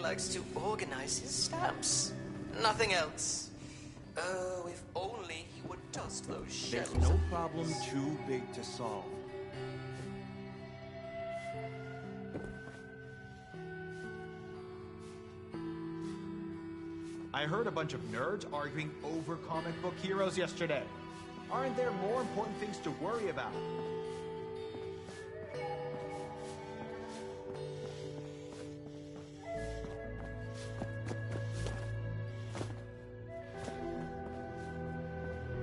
likes to organize his stamps. Nothing else. Oh, if only he would dust those shelves. There's no problem too big to solve. I heard a bunch of nerds arguing over comic book heroes yesterday. Aren't there more important things to worry about?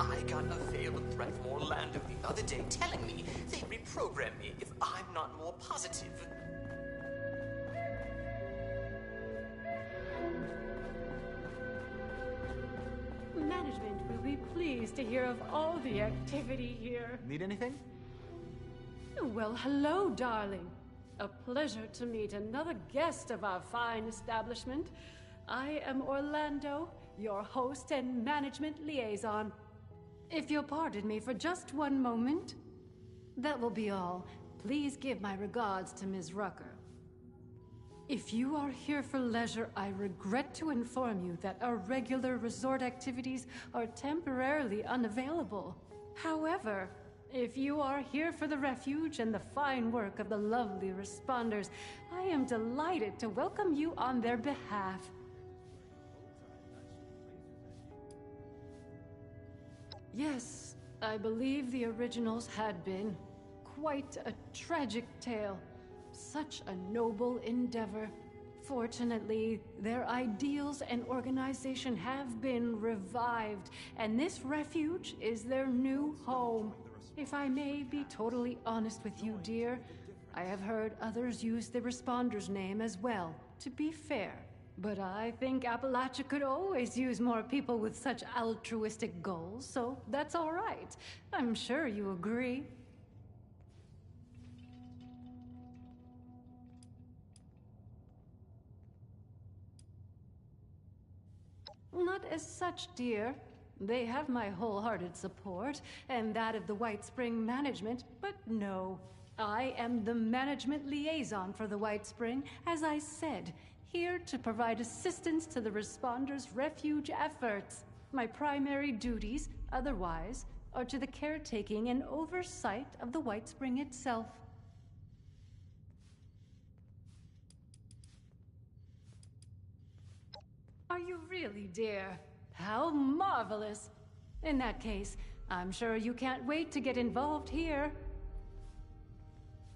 I got a veiled threat from Orlando the other day telling me they'd reprogram me if I'm not more positive. Management will be pleased to hear of all the activity here. Need anything? Well, hello, darling. A pleasure to meet another guest of our fine establishment. I am Orlando, your host and management liaison. If you'll pardon me for just one moment, that will be all. Please give my regards to Ms. Rucker. If you are here for leisure, I regret to inform you that our regular resort activities are temporarily unavailable. However, if you are here for the refuge and the fine work of the lovely responders, I am delighted to welcome you on their behalf. Yes, I believe the originals had been. Quite a tragic tale. Such a noble endeavor. Fortunately, their ideals and organization have been revived, and this refuge is their new home. If I may be totally honest with you, dear, I have heard others use the Responder's name as well, to be fair. But I think Appalachia could always use more people with such altruistic goals, so that's all right. I'm sure you agree. Not as such, dear. They have my wholehearted support, and that of the White Spring management, but no. I am the management liaison for the White Spring, as I said, here to provide assistance to the Responders' refuge efforts. My primary duties, otherwise, are to the caretaking and oversight of the White Spring itself. Are you really, dear? How marvelous! In that case, I'm sure you can't wait to get involved here.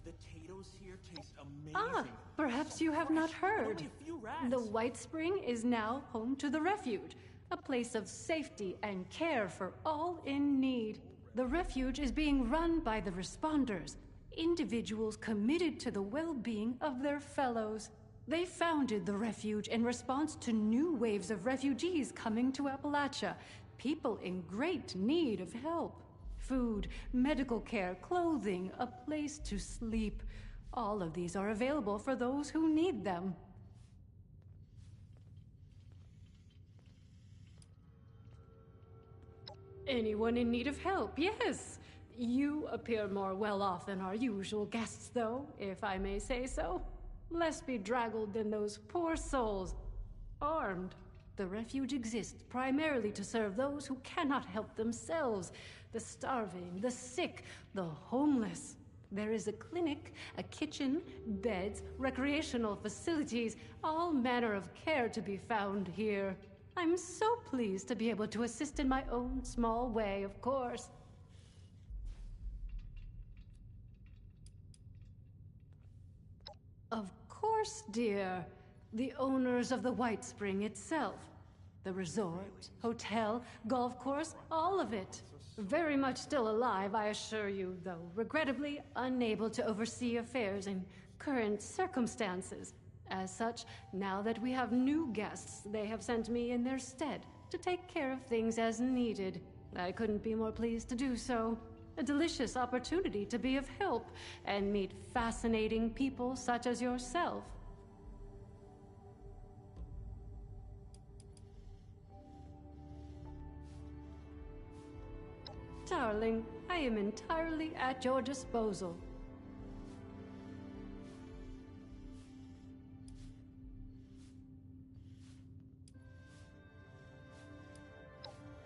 The potatoes here taste amazing. Ah, perhaps you have not heard. Only a few rats. The White Spring is now home to the Refuge, a place of safety and care for all in need. The Refuge is being run by the Responders, individuals committed to the well-being of their fellows. They founded the Refuge in response to new waves of refugees coming to Appalachia, people in great need of help. Food, medical care, clothing, a place to sleep. All of these are available for those who need them. Anyone in need of help, yes. You appear more well off than our usual guests, though, if I may say so. Less bedraggled than those poor souls. Armed. The refuge exists primarily to serve those who cannot help themselves. The starving, the sick, the homeless. There is a clinic, a kitchen, beds, recreational facilities, all manner of care to be found here. I'm so pleased to be able to assist in my own small way, of course. Of course, dear. The owners of the White Spring itself. The resort, hotel, golf course, all of it. Very much still alive, I assure you, though regrettably unable to oversee affairs in current circumstances. As such, now that we have new guests, they have sent me in their stead to take care of things as needed. I couldn't be more pleased to do so. A delicious opportunity to be of help and meet fascinating people such as yourself. Darling, I am entirely at your disposal.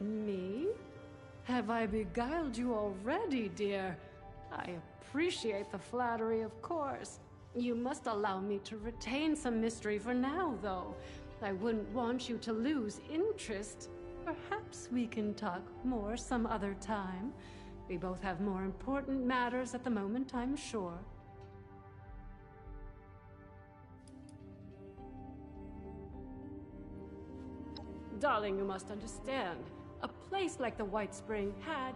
Me? Have I beguiled you already, dear? I appreciate the flattery, of course. You must allow me to retain some mystery for now, though. I wouldn't want you to lose interest. Perhaps we can talk more some other time. We both have more important matters at the moment, I'm sure. Darling, you must understand. A place like the White Spring had,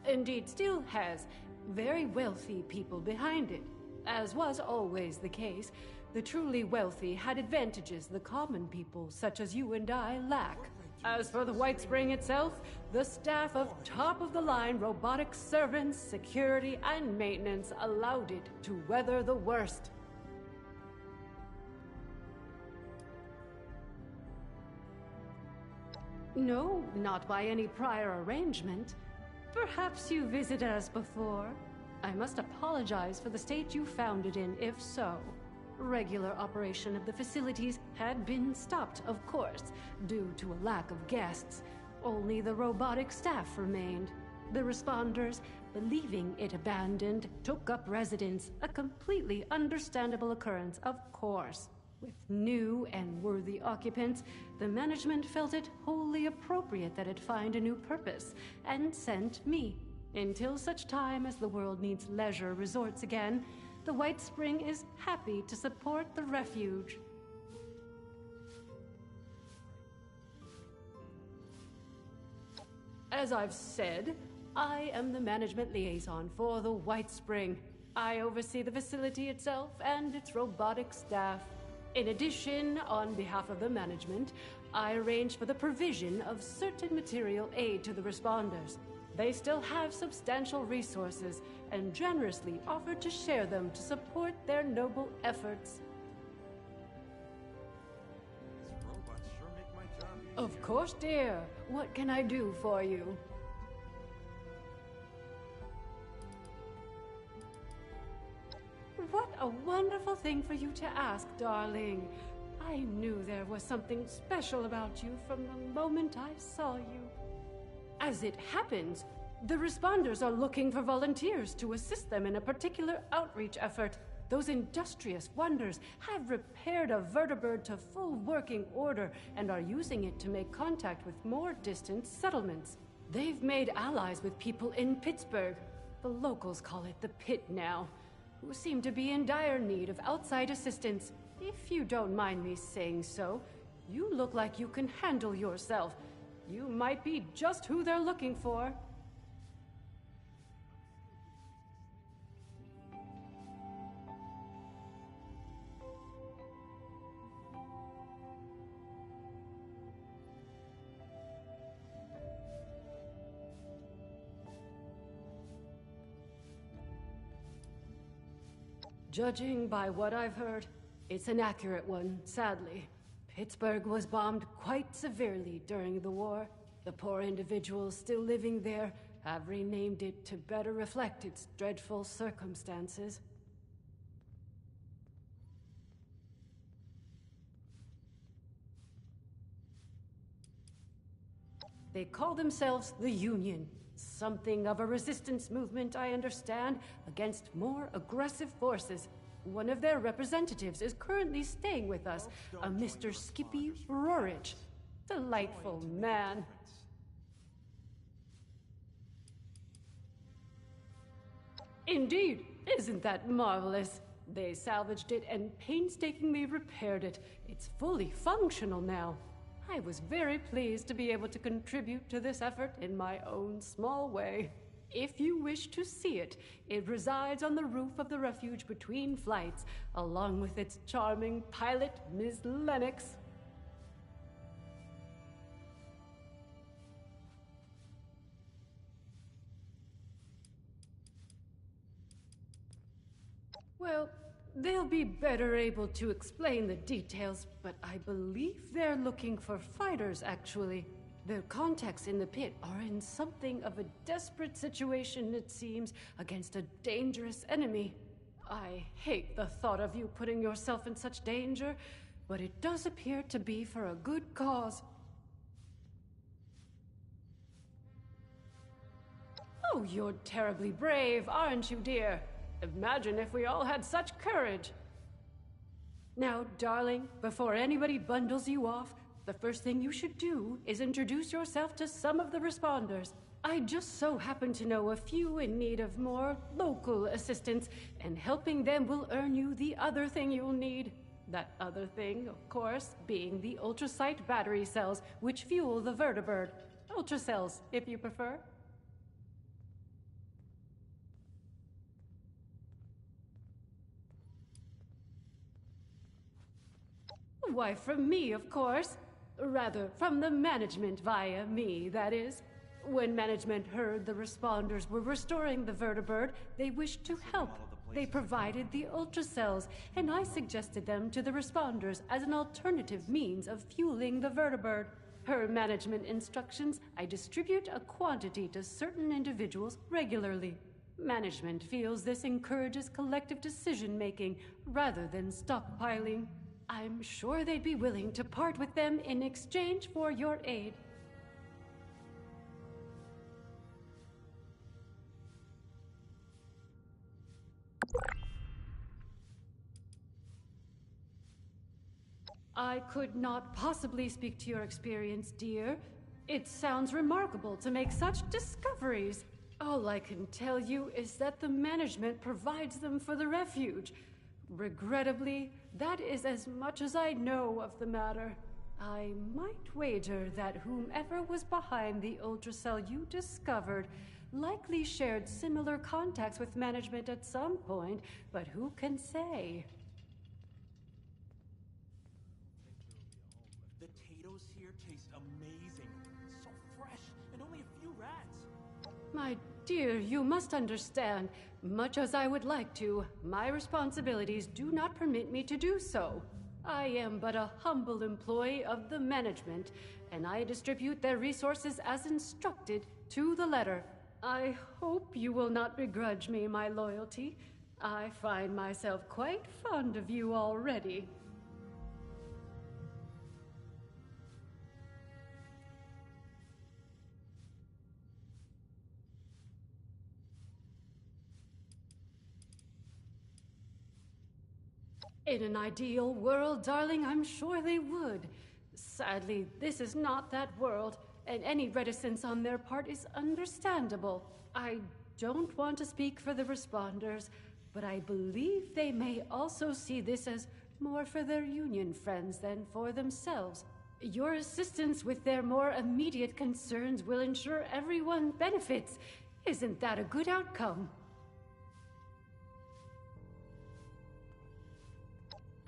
indeed still has, very wealthy people behind it. As was always the case, the truly wealthy had advantages the common people, such as you and I, lack. As for the White Spring itself, the staff of top-of-the-line robotic servants, security, and maintenance allowed it to weather the worst. No, not by any prior arrangement. Perhaps you visited us before. I must apologize for the state you found it in, if so. Regular operation of the facilities had been stopped, of course, due to a lack of guests. Only the robotic staff remained. The responders, believing it abandoned, took up residence, a completely understandable occurrence, of course. With new and worthy occupants, the management felt it wholly appropriate that it find a new purpose, and sent me. Until such time as the world needs leisure resorts again, the White Spring is happy to support the refuge. As I've said, I am the management liaison for the White Spring. I oversee the facility itself and its robotic staff. In addition, on behalf of the management, I arrange for the provision of certain material aid to the responders. They still have substantial resources and generously offer to share them to support their noble efforts. These robots sure make my job easier. Of course, dear. What can I do for you? What a wonderful thing for you to ask, darling. I knew there was something special about you from the moment I saw you. As it happens, the responders are looking for volunteers to assist them in a particular outreach effort. Those industrious wonders have repaired a vertibird to full working order and are using it to make contact with more distant settlements. They've made allies with people in Pittsburgh. The locals call it the Pit now, who seem to be in dire need of outside assistance. If you don't mind me saying so, you look like you can handle yourself. You might be just who they're looking for. Judging by what I've heard, it's an accurate one, sadly. Pittsburgh was bombed quite severely during the war. The poor individuals still living there have renamed it to better reflect its dreadful circumstances. They call themselves the Union. Something of a resistance movement, I understand, against more aggressive forces. One of their representatives is currently staying with us, a Mr. Skippy Rorich. Delightful man. Indeed, isn't that marvelous? They salvaged it and painstakingly repaired it. It's fully functional now. I was very pleased to be able to contribute to this effort in my own small way. If you wish to see it, it resides on the roof of the refuge between flights, along with its charming pilot, Ms. Lennox. Well, they'll be better able to explain the details, but I believe they're looking for fighters, actually. Their contacts in the pit are in something of a desperate situation, it seems, against a dangerous enemy. I hate the thought of you putting yourself in such danger, but it does appear to be for a good cause. Oh, you're terribly brave, aren't you, dear? Imagine if we all had such courage. Now, darling, before anybody bundles you off, the first thing you should do is introduce yourself to some of the responders. I just so happen to know a few in need of more local assistance, and helping them will earn you the other thing you'll need. That other thing, of course, being the ultrasight battery cells, which fuel the vertibird. Ultracells, if you prefer. Why, from me, of course. Rather, from the management via me, that is. When management heard the responders were restoring the vertibird, they wished to help. They provided the ultracells, and I suggested them to the responders as an alternative means of fueling the vertibird. Per management instructions, I distribute a quantity to certain individuals regularly. Management feels this encourages collective decision-making rather than stockpiling. I'm sure they'd be willing to part with them in exchange for your aid. I could not possibly speak to your experience, dear. It sounds remarkable to make such discoveries. All I can tell you is that the management provides them for the refuge. Regrettably, that is as much as I know of the matter. I might wager that whomever was behind the ultracell you discovered likely shared similar contacts with management at some point, but who can say? The potatoes here taste amazing. So fresh, and only a few rats. My dear, you must understand, much as I would like to, my responsibilities do not permit me to do so. I am but a humble employee of the management, and I distribute their resources as instructed to the letter. I hope you will not begrudge me my loyalty. I find myself quite fond of you already. In an ideal world, darling, I'm sure they would. Sadly, this is not that world, and any reticence on their part is understandable. I don't want to speak for the responders, but I believe they may also see this as more for their union friends than for themselves. Your assistance with their more immediate concerns will ensure everyone benefits. Isn't that a good outcome?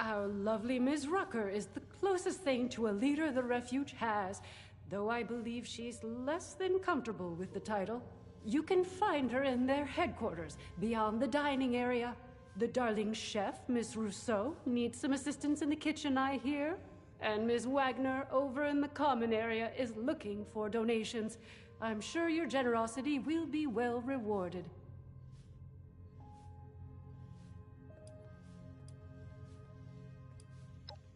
Our lovely Ms. Rucker is the closest thing to a leader the refuge has, though I believe she's less than comfortable with the title. You can find her in their headquarters, beyond the dining area. The darling chef, Miss Rousseau, needs some assistance in the kitchen, I hear. And Ms. Wagner, over in the common area, is looking for donations. I'm sure your generosity will be well rewarded.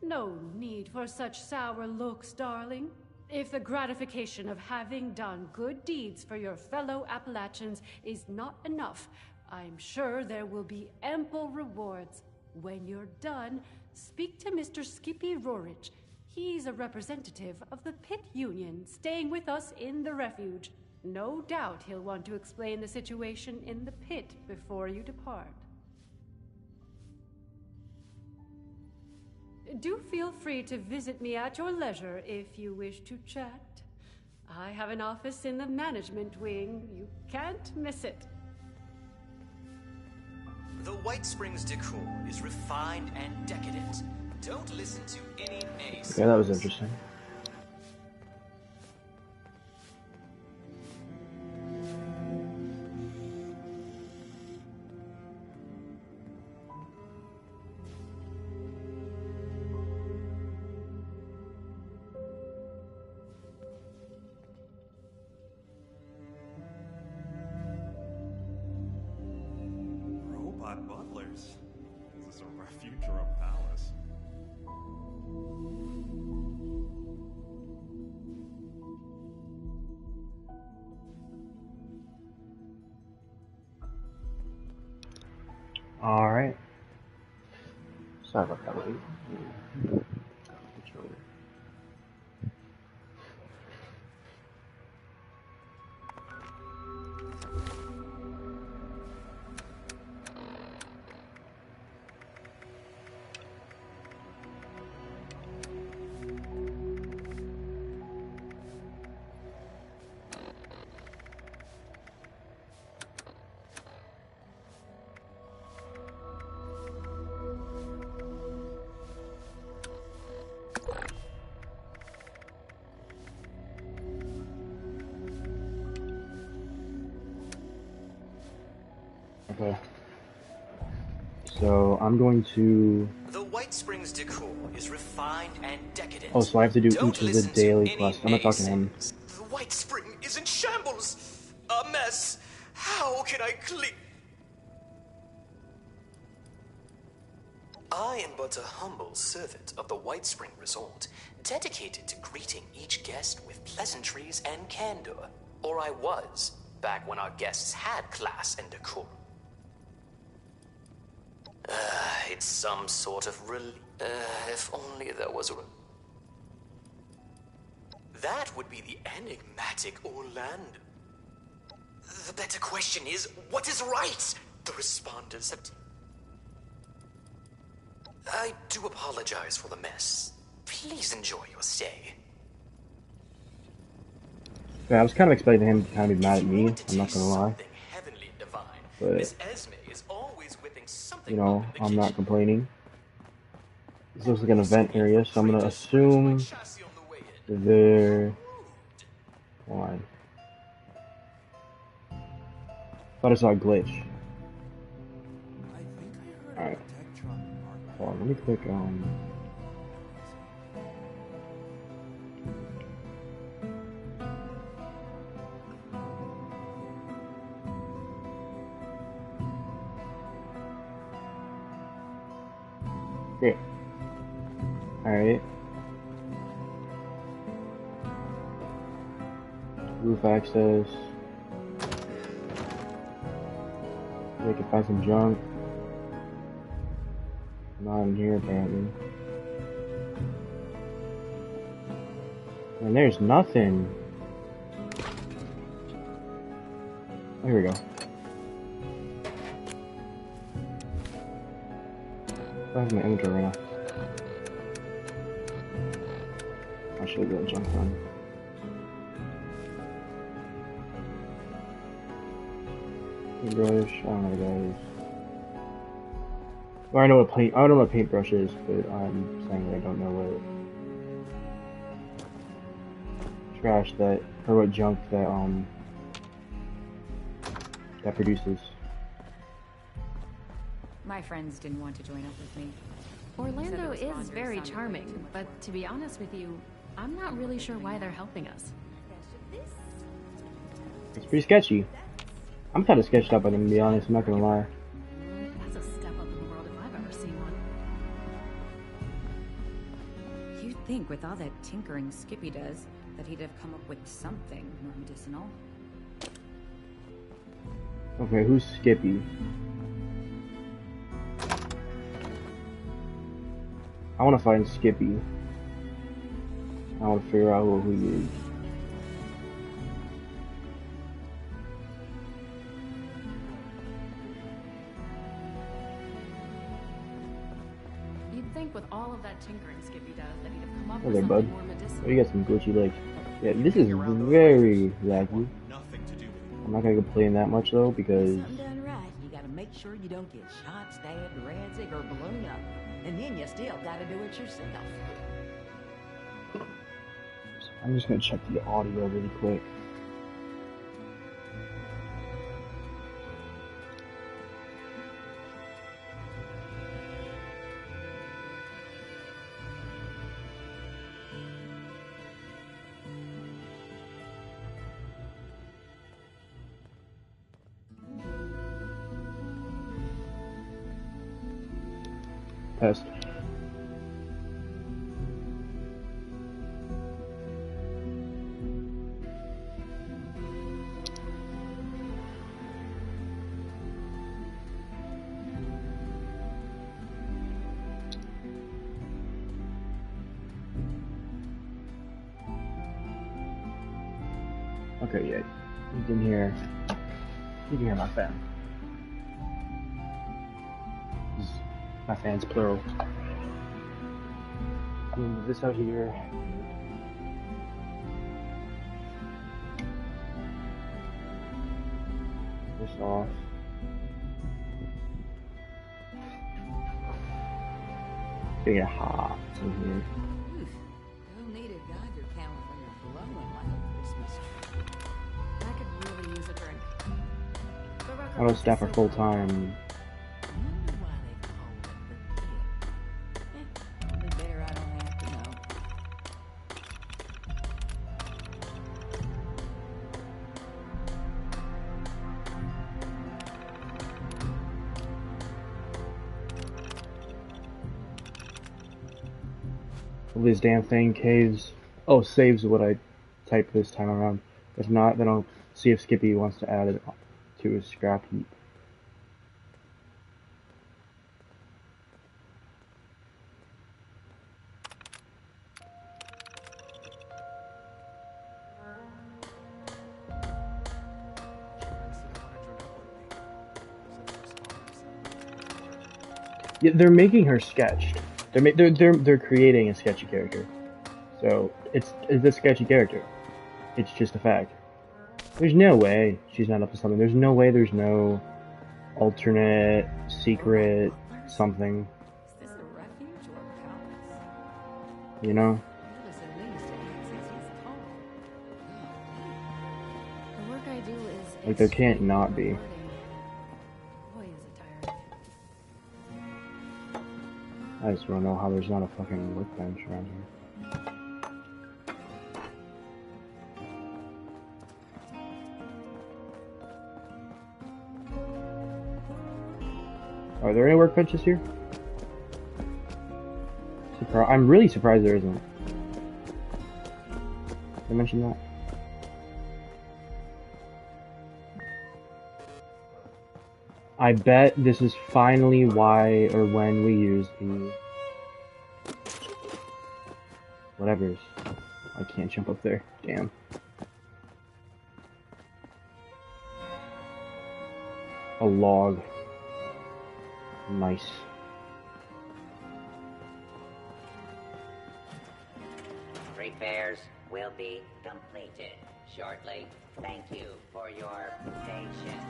No need for such sour looks, darling. If the gratification of having done good deeds for your fellow Appalachians is not enough, I'm sure there will be ample rewards. When you're done, speak to Mr. Skippy Rorich. He's a representative of the Pit Union staying with us in the refuge. No doubt he'll want to explain the situation in the pit before you depart. Do feel free to visit me at your leisure if you wish to chat. I have an office in the management wing. You can't miss it. The White Springs decor is refined and decadent. Don't listen to any naysayers. Yeah, that was interesting. Robot butlers? Is this a refuge or a palace? Alright. Sorry about that, wait. Okay. So I'm going to. The White Springs decor is refined and decadent. Oh, so I have to do Don't each of the listen to daily any quests. I'm gonna talk to him. naysayers. The White Spring is in shambles. A mess. How can I clean? I am but a humble servant of the White Spring Resort, dedicated to greeting each guest with pleasantries and candor. Or I was, back when our guests had class and decorum. It's some sort of if only there was a... That would be the enigmatic Orlando. The better question is, what is right? The respondents have... I do apologize for the mess. Please enjoy your stay. Yeah, I was kind of expecting him to kind of be mad at me, I'm not gonna lie. Heavenly and divine, But, Miss Esme is always whipping something you know, up in the I'm not kitchen. complaining. This looks like an event area, so I'm gonna assume Chassis on the way in. they're... Hold on. Thought I saw a glitch. I think I heard Alright. a Tektron remark. Hold on, let me click Great. Alright. Roof access. We can find some junk. Not in here apparently. And there's nothing. Oh, here we go. I have my inventory right now. I should get junk done. Paintbrush, I don't know what that is. Well, I know what a paintbrush is, but I'm saying that I don't know what trash that, or what junk that that produces. My friends didn't want to join up with me. Orlando Said the is responders very sounded way charming, too much but work. to be honest with you, I'm not really sure why they're helping us. It's pretty sketchy. I'm kind of sketched up by them, to be honest. I'm not gonna lie. That's a step up in the world if I've ever seen one. You'd think with all that tinkering Skippy does, that he'd have come up with something more medicinal. Okay, who's Skippy? I want to find Skippy. I want to figure out who he is. You'd think with all of that tinkering Skippy does that he'd have come up Hey with there, something bud. more medicinal. Oh, you got some glitchy legs. Yeah, this is very laggy. Nothing to do with it. I'm not gonna complain that much though, because Something done right. You gotta make sure you don't get shot, stabbed, rancid, or blown up. And then you still gotta do it yourself. I'm just gonna check the audio really quick. Test. Okay, yeah. You can hear my fan. My fan's plural. Move this out here. This off. Getting hot in here. Who needed Geiger count when you're blowing like a Christmas tree? I could really use a drink. I don't staff her full time. I wonder why they call it the pit. Only better I don't have to know. This damn thing caves. Oh, saves what I type this time around. If not, then I'll see if Skippy wants to add it to his scrap heap. Yeah, they're making her sketched. They're creating a sketchy character. So it's a sketchy character. It's just a fact. There's no way she's not up to something. There's no way there's no alternate secret something. Is this a refuge or a palace? You know? Give us at least access his home. The work I do is Like there can't not be. Boy, is it tiring. I just don't know how there's not a fucking workbench around here. Are there any workbenches here? I'm really surprised there isn't. Did I mention that? I bet this is finally why or when we use the whatever's. I can't jump up there. Damn. A log. Nice. Repairs will be completed shortly. Thank you for your patience.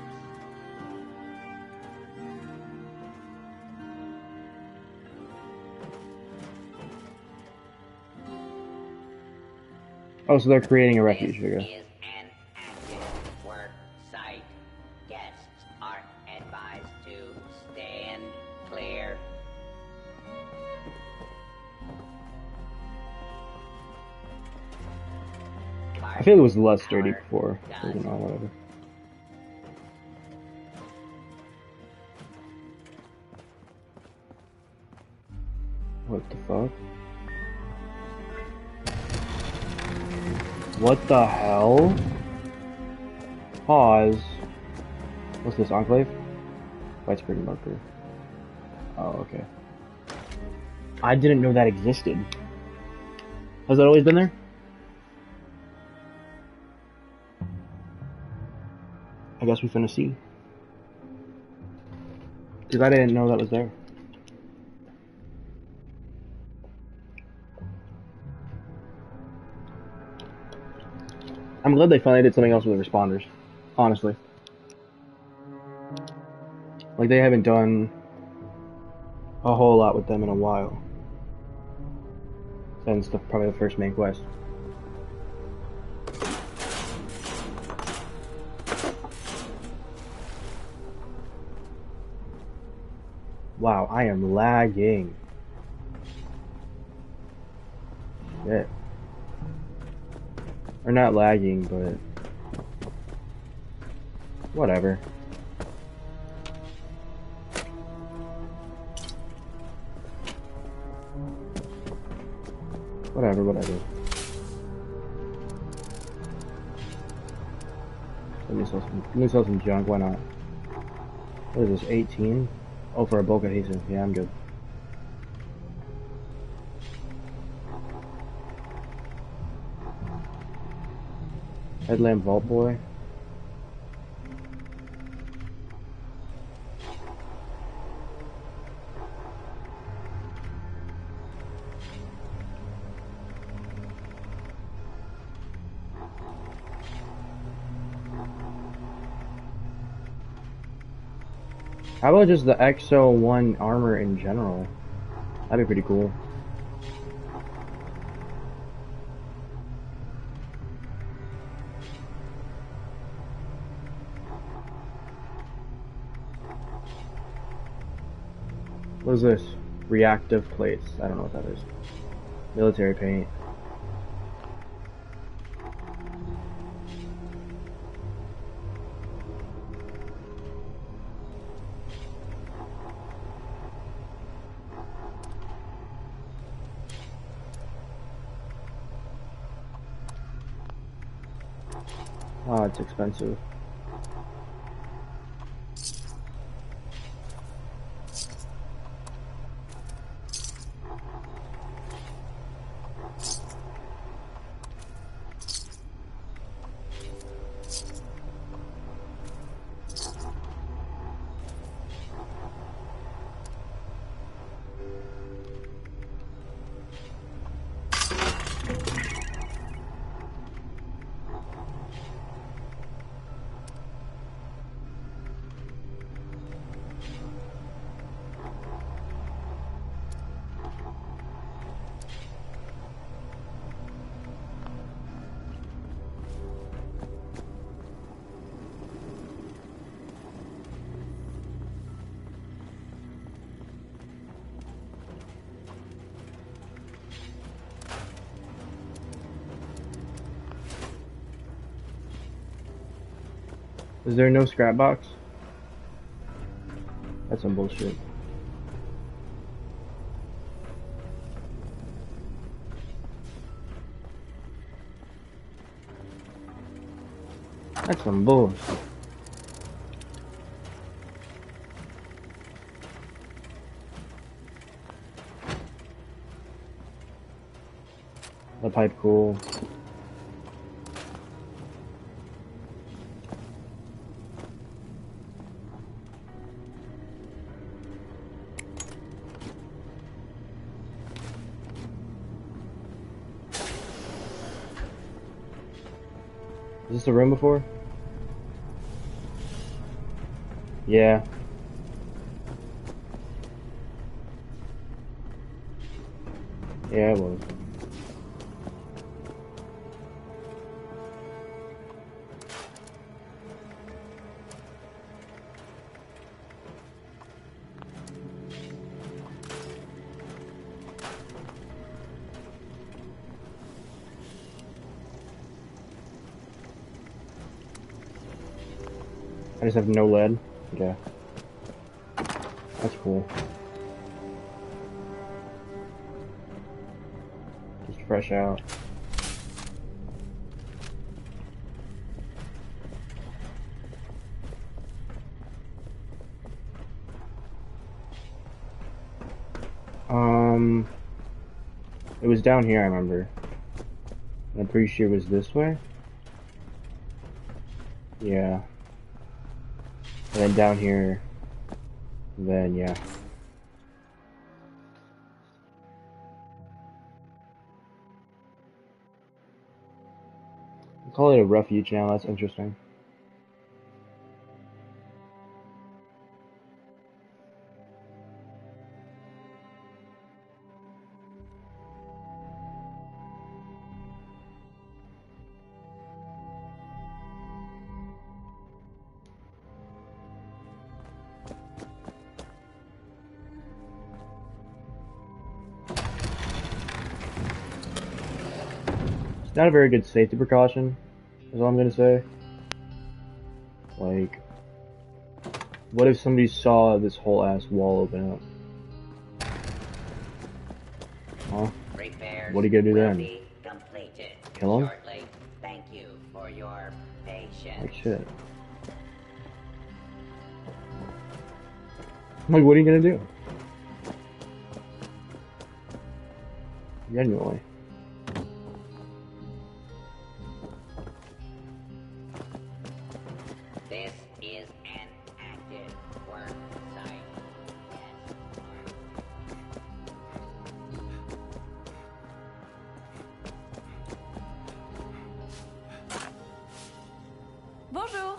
Oh, so they're creating a refuge, I This guess. is an active work site. Guests are advised to stand clear. I feel it was less dirty before. So, you know, whatever. What the fuck? What the hell? Pause. What's this, Enclave? White Spring Marker. Oh, okay. I didn't know that existed. Has that always been there? I guess we finna see. Because I didn't know that was there. I'm glad they finally did something else with the responders. Honestly. Like, they haven't done a whole lot with them in a while. Since probably the first main quest. Wow, I am lagging. Shit. Or not lagging, but whatever. Whatever. Let me sell some junk, why not? What is this, 18? Oh, for a bulk adhesive. Yeah, I'm good. Headlamp Vault Boy. How about just the XO1 armor in general? That'd be pretty cool. What is this? Reactive plates. I don't know what that is. Military paint. Oh, it's expensive. Is there no scrap box? That's some bullshit. That's some bullshit. The pipe cool. Is this the room before? Yeah. Yeah, it was. I just have no lead. Okay. That's cool. Just fresh out. It was down here, I remember. I'm pretty sure it was this way. Yeah. And then down here, then yeah. We'll call it a refuge now, that's interesting. Not a very good safety precaution, is all I'm gonna say. Like, what if somebody saw this whole ass wall open up? Huh? What are you gonna do then? Kill him? Thank you for your patience. Like shit. Like, what are you gonna do? Genuinely. Bonjour.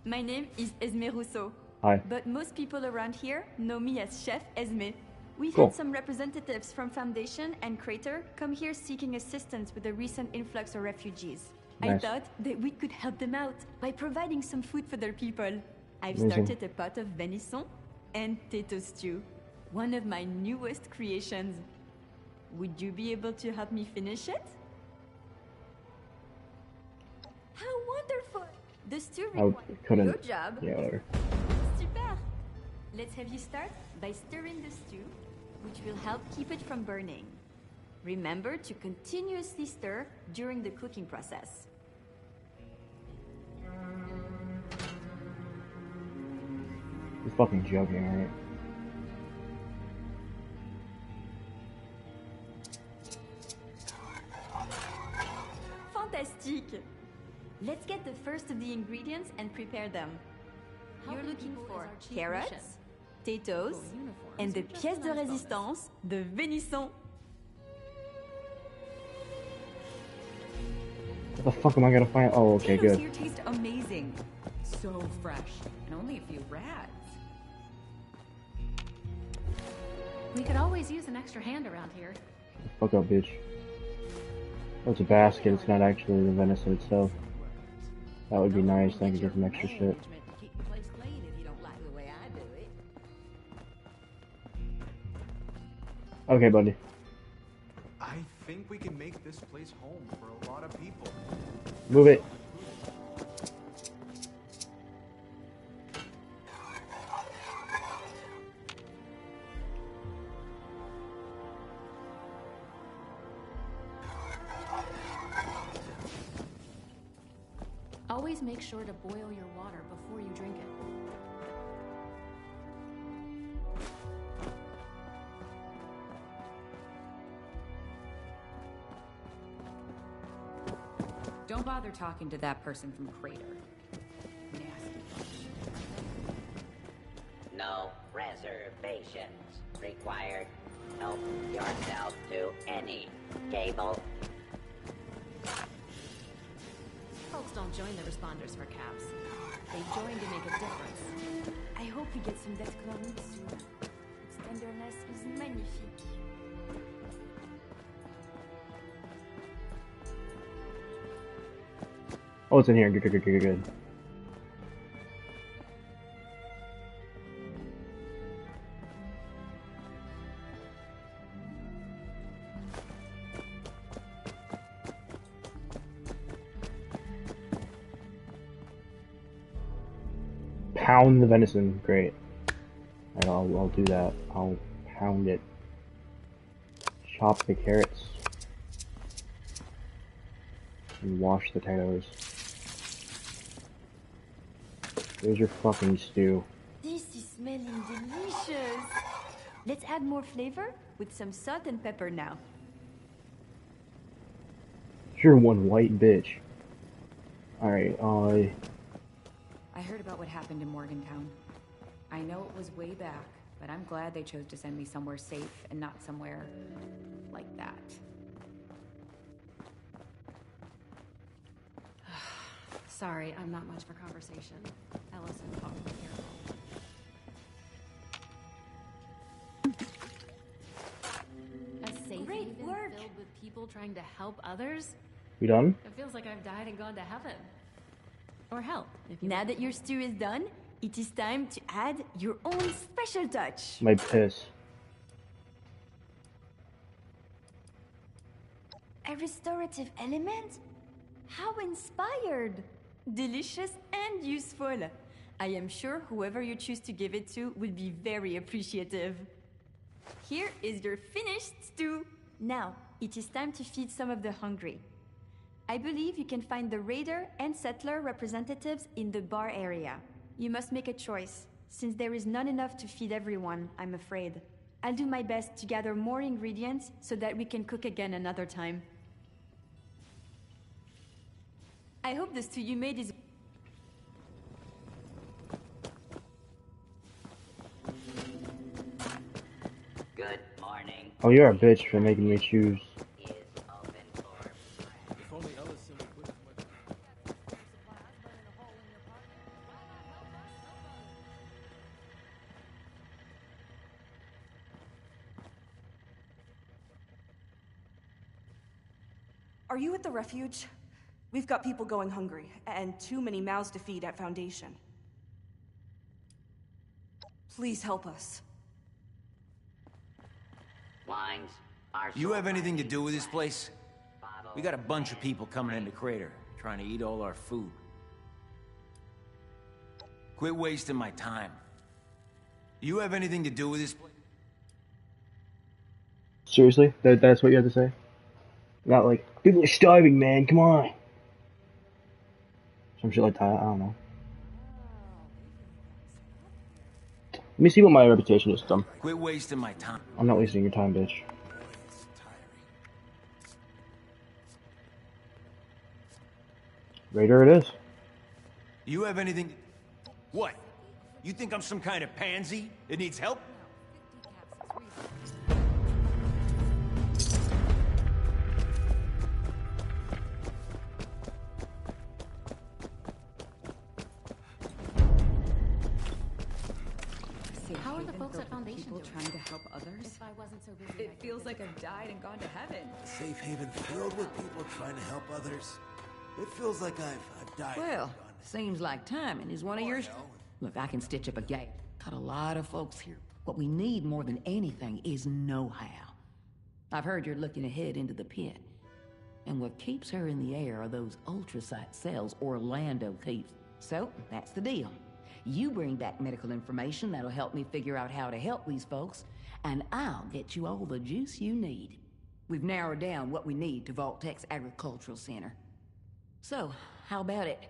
My name is Esme Rousseau. Hi. But most people around here know me as Chef Esme. We've Cool. had some representatives from Foundation and Crater come here seeking assistance with the recent influx of refugees. I Nice. thought that we could help them out by providing some food for their people. I've Amazing. started a pot of venison and potato stew, one of my newest creations. Would you be able to help me finish it? How wonderful! The stew I requires couldn't. your job. Yeah, whatever. Super! Let's have you start by stirring the stew, which will help keep it from burning. Remember to continuously stir during the cooking process. You're fucking joking, right? Fantastique! Let's get the first of the ingredients and prepare them. You're looking for carrots, potatoes, and the pièce de résistance, the venison. What the fuck am I gonna find? Oh, okay, Potatoes good. here taste amazing. So fresh. And only a few rats. We could always use an extra hand around here. Fuck up, bitch. Oh, it's a basket. It's not actually the venison itself. That would be nice. I could get some extra shit. Management to keep the place clean if you don't like the way I do it. Okay, buddy. I think we can make this place home for a lot of people. Move it. Always make sure to boil your water before you drink it. Don't bother talking to that person from Crater. Nasty. No reservations required. Help yourself to any table. Folks don't join the responders for caps. They join to make a difference. I hope we get some d'escalade soon. Its tenderness is magnifique. Oh, it's in here. Good, good, good, good, good. Pound the venison. Great. Alright, I'll do that. I'll pound it. Chop the carrots. And wash the potatoes. There's your fucking stew. This is smelling delicious. Let's add more flavor with some salt and pepper now. You're one white bitch. Alright, I heard about what happened in Morgantown. I know it was way back, but I'm glad they chose to send me somewhere safe and not somewhere like that. Sorry, I'm not much for conversation. Ellison taught me careful. A safe Great haven work. filled with people trying to help others? we done? It feels like I've died and gone to heaven. Or hell, if you Now that your stew is done, it is time to add your own special touch. My piss. A restorative element? How inspired! Delicious and useful. I am sure whoever you choose to give it to will be very appreciative. Here is your finished stew. Now, it is time to feed some of the hungry. I believe you can find the raider and settler representatives in the bar area. You must make a choice, since there is not enough to feed everyone, I'm afraid. I'll do my best to gather more ingredients so that we can cook again another time. I hope the stew you made is... Good morning. Oh, you're a bitch for making me choose. Is open for If only Ellison would quit as much. Are you at the refuge? We've got people going hungry, and too many mouths to feed at Foundation. Please help us. Lines are... You have anything to do with this place? We got a bunch of people coming into Crater, trying to eat all our food. Quit wasting my time. You have anything to do with this place? Seriously? That's what you have to say? Not like, people are starving, man, come on. Some shit like that, I don't know. Let me see what my reputation is, dumb. Quit wasting my time. I'm not wasting your time, bitch. Raider it is. You have anything... What? You think I'm some kind of pansy that needs help? How are the folks at Foundation people doing? trying to help others? If I wasn't so busy, It feels like I've died and gone to heaven. Safe haven filled with people trying to help others. It feels like I've died. Well, seems like timing is one of yours. Look, I can stitch up a gate. Got a lot of folks here. What we need more than anything is know-how. I've heard you're looking ahead into the pit. And what keeps her in the air are those ultrasite cells Orlando keeps. So, that's the deal. You bring back medical information that'll help me figure out how to help these folks, and I'll get you all the juice you need. We've narrowed down what we need to Vault-Tec's Agricultural Center. So, how about it?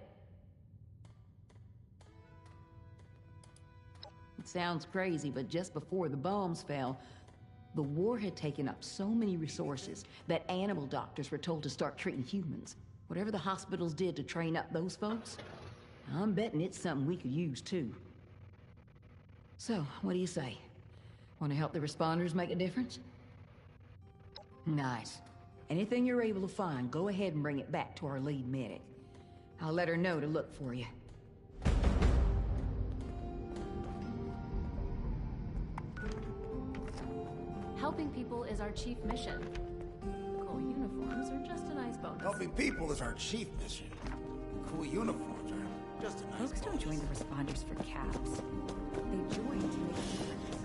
It sounds crazy, but just before the bombs fell, the war had taken up so many resources that animal doctors were told to start treating humans. Whatever the hospitals did to train up those folks, I'm betting it's something we could use too. So, what do you say? Want to help the responders make a difference? Nice. Anything you're able to find, go ahead and bring it back to our lead medic. I'll let her know to look for you. Helping people is our chief mission. Cool uniforms are just a nice bonus. Helping people is our chief mission. Cool uniforms are just a nice Folks don't join the responders for caps. They join to make a difference.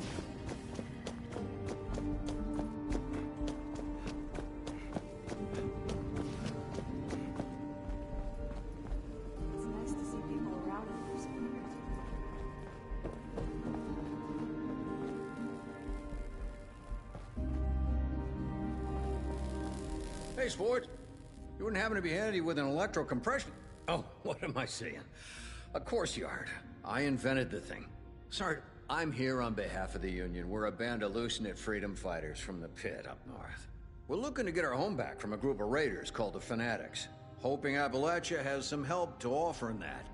It's nice to see people around others. Hey, sport. You wouldn't happen to be handy with an electrocompression? Oh, what am I saying? Of course you aren't. I invented the thing. Sorry, I'm here on behalf of the Union. We're a band of loose-knit freedom fighters from the pit up north. We're looking to get our home back from a group of raiders called the Fanatics. Hoping Appalachia has some help to offer in that.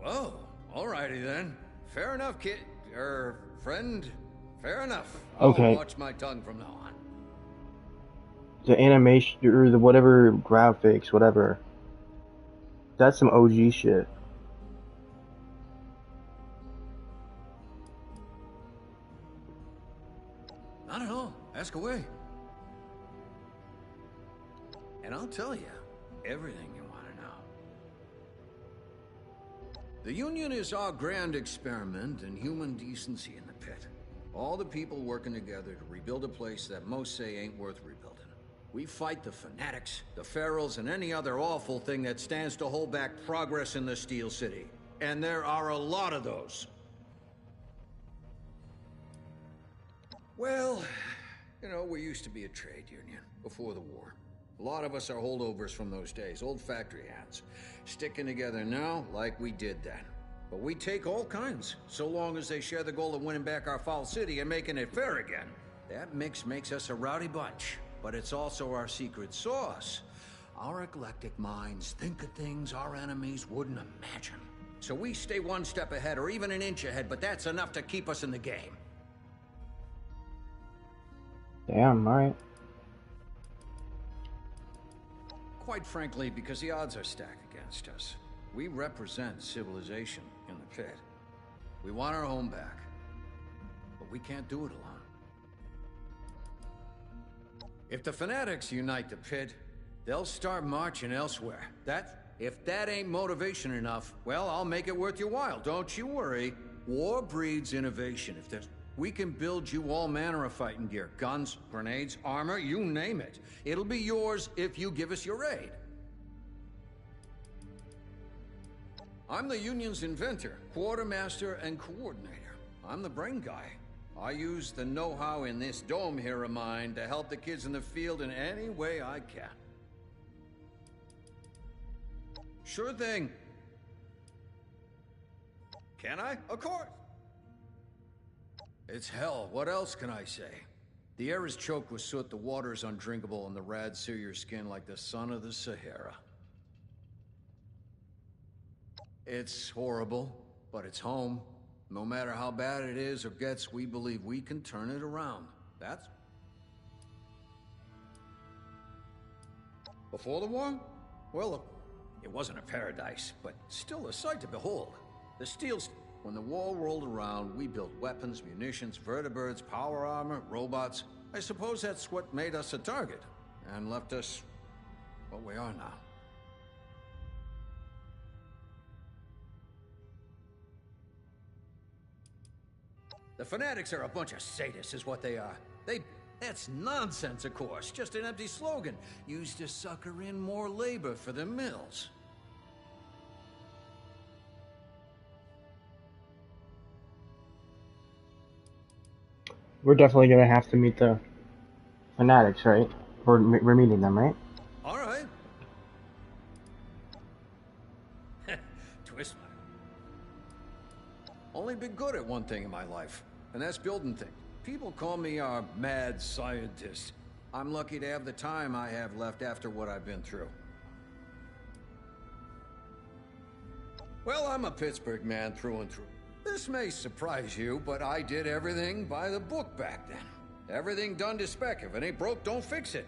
Whoa, alrighty then. Fair enough, kid. Friend. Fair enough. Okay. I'll watch my tongue from now on. The animation, or the whatever graphics, whatever. That's some OG shit. I don't know. Ask away. And I'll tell you everything you want to know. The Union is our grand experiment in human decency in the pit. All the people working together to rebuild a place that most say ain't worth rebuilding. We fight the Fanatics, the Ferals, and any other awful thing that stands to hold back progress in the Steel City. And there are a lot of those. Well, you know, we used to be a trade union before the war. A lot of us are holdovers from those days, old factory hands. Sticking together now like we did then. But we take all kinds, so long as they share the goal of winning back our foul city and making it fair again. That mix makes us a rowdy bunch, but it's also our secret sauce. Our eclectic minds think of things our enemies wouldn't imagine. So we stay one step ahead or even an inch ahead, but that's enough to keep us in the game. Damn, alright. Quite frankly, because the odds are stacked against us. We represent civilization in the pit. We want our home back. But we can't do it alone. If the fanatics unite the pit, they'll start marching elsewhere. If that ain't motivation enough, well, I'll make it worth your while. Don't you worry. War breeds innovation. We can build you all manner of fighting gear. Guns, grenades, armor, you name it. It'll be yours if you give us your aid. I'm the Union's inventor, quartermaster, and coordinator. I'm the brain guy. I use the know-how in this dome here of mine to help the kids in the field in any way I can. Sure thing. Can I? Of course. It's hell. What else can I say? The air is choked with soot, the water is undrinkable, and the rads sear your skin like the sun of the Sahara. It's horrible, but it's home. No matter how bad it is or gets, we believe we can turn it around. That's... Before the war? Well, it wasn't a paradise, but still a sight to behold. The steel's... When the war rolled around, we built weapons, munitions, vertibirds, power armor, robots. I suppose that's what made us a target, and left us what we are now. The fanatics are a bunch of sadists, is what they are. That's nonsense, of course. Just an empty slogan, used to sucker in more labor for the mills. We're definitely gonna have to meet the fanatics, right? We're meeting them, right? All right. Twist my... Only been good at one thing in my life, and that's building things. People call me a mad scientist. I'm lucky to have the time I have left after what I've been through. Well, I'm a Pittsburgh man through and through. This may surprise you, but I did everything by the book back then. Everything done to spec. If it ain't broke, don't fix it.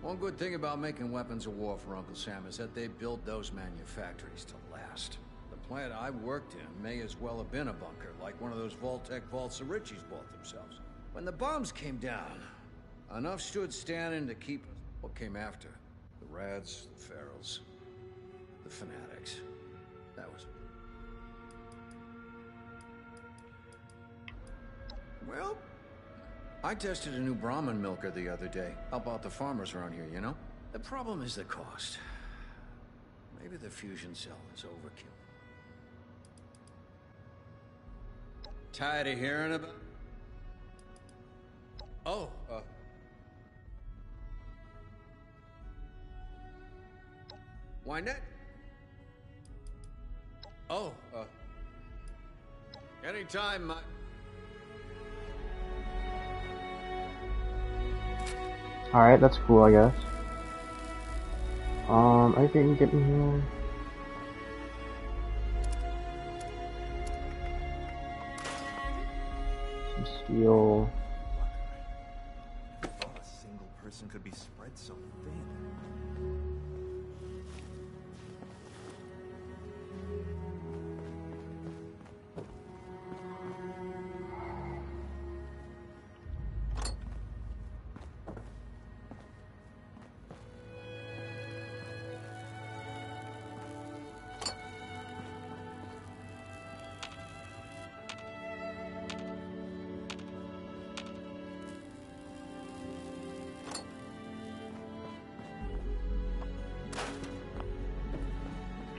One good thing about making weapons of war for Uncle Sam is that they build those manufactories to last. The plant I worked in may as well have been a bunker, like one of those Vault-Tec vaults the Richies built themselves. When the bombs came down, enough stood standing to keep us. What came after? The Rads, the Ferals, the Fanatics. That was... Well, I tested a new Brahmin milker the other day. Help out the farmers around here, you know? The problem is the cost. Maybe the fusion cell is overkill. Tired of hearing about... Oh, why not? Oh, anytime, Alright, that's cool, I guess. I can get in here. Some steel. A single person could be spread so thin.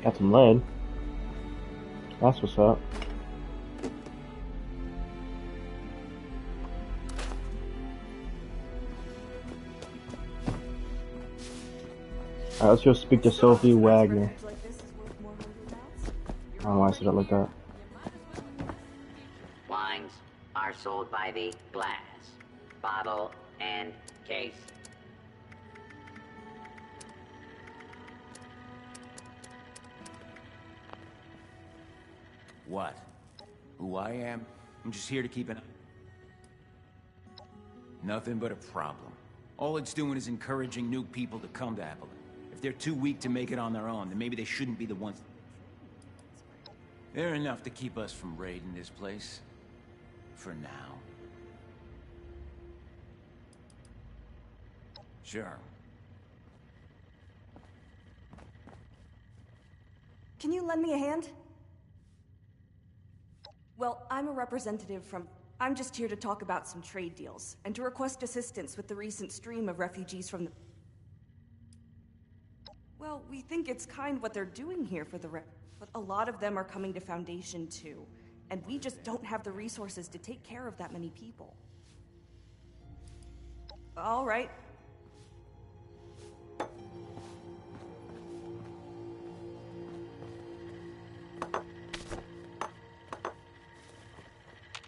Got some lead. That's what's up. Alright, let's go speak to Sophie Wagner. I don't know why I said it like that. Wines are sold by the glass, bottle, and case. What? Who I am? I'm just here to keep an eye. Nothing but a problem. All it's doing is encouraging new people to come to Avalon. If they're too weak to make it on their own, then maybe they shouldn't be the ones. They're enough to keep us from raiding this place. For now. Sure. Can you lend me a hand? Well, I'm a representative from... I'm just here to talk about some trade deals, and to request assistance with the recent stream of refugees from the... Well, we think it's kind what they're doing here for the but a lot of them are coming to Foundation too, and we just don't have the resources to take care of that many people. All right.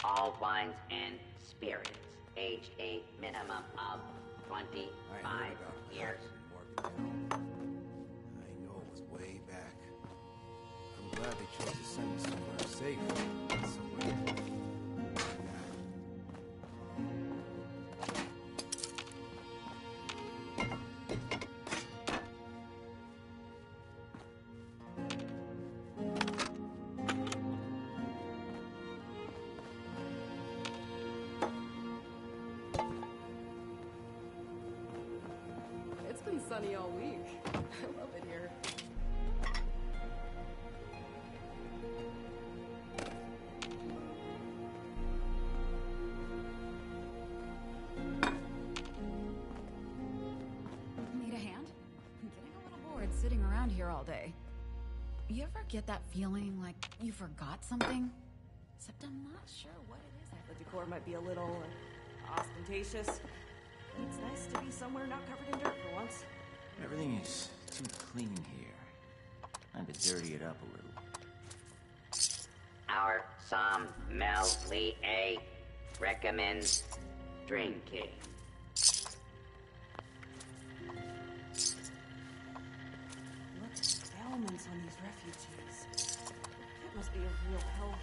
All wines and spirits, aged a minimum of 25 years. I know it was way back. I'm glad they chose to send me somewhere safe. Somewhere. It's been sunny all week. I love it here. Need a hand? I'm getting a little bored sitting around here all day. You ever get that feeling like you forgot something? Except I'm not sure what it is. The decor might be a little ostentatious. It's nice to be somewhere not covered in dirt for once. Everything is too clean here. Time to dirty it up a little. Our sommelier recommends drinking. Look at the ailments on these refugees. It must be a real hellhole.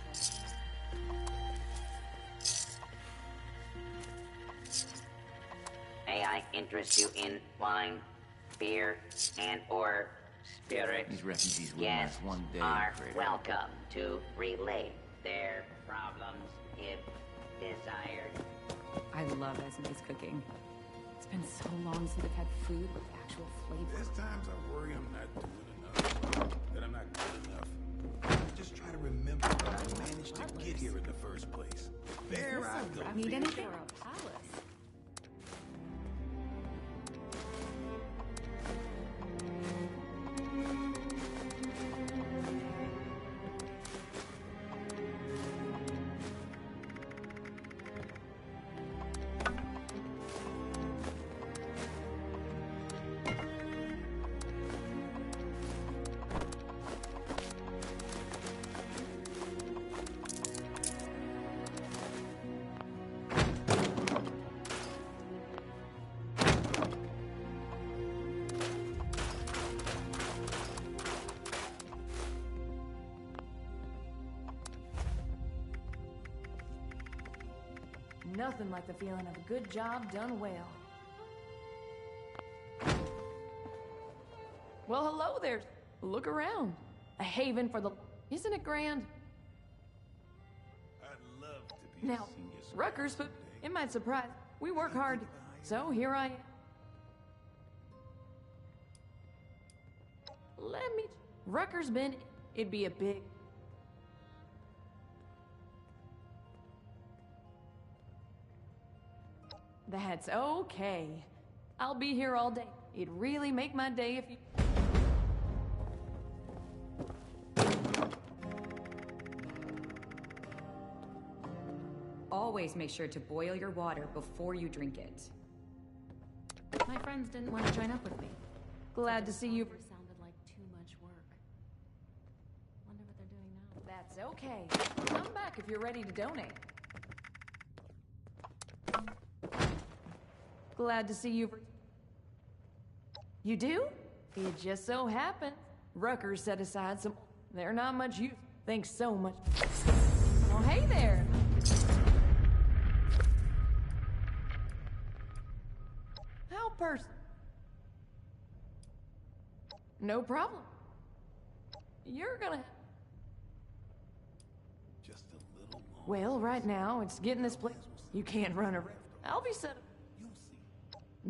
May I interest you in wine, beer, and or spirits? These refugees will Guests last one day. are Crater. welcome to relate their problems if desired. I love Esme's cooking. It's been so long since I've had food with actual flavor. There's times I worry I'm not doing enough, that I'm not good enough. I just try to remember how I managed to get here in the first place. There I go. Need anything? Nothing like the feeling of a good job done well. Well, hello there. Look around. A haven for the... Isn't it grand? I'd love to be Now, Rutgers, but it might surprise. We work hard, so here I am. Let me... Rutgers been... It'd be a big... That's okay. I'll be here all day. It'd really make my day if you... Always make sure to boil your water before you drink it. My friends didn't want to join up with me. Glad to see you. Sounded like too much work. Wonder what they're doing now. That's okay. Come back if you're ready to donate. Glad to see you. You do? It just so happened. Rutgers set aside some... They're not much use. Thanks so much. Well, hey there. person. No problem. You're gonna... Just a little more. Well, right now, it's getting this place. You can't run around. I'll be set up.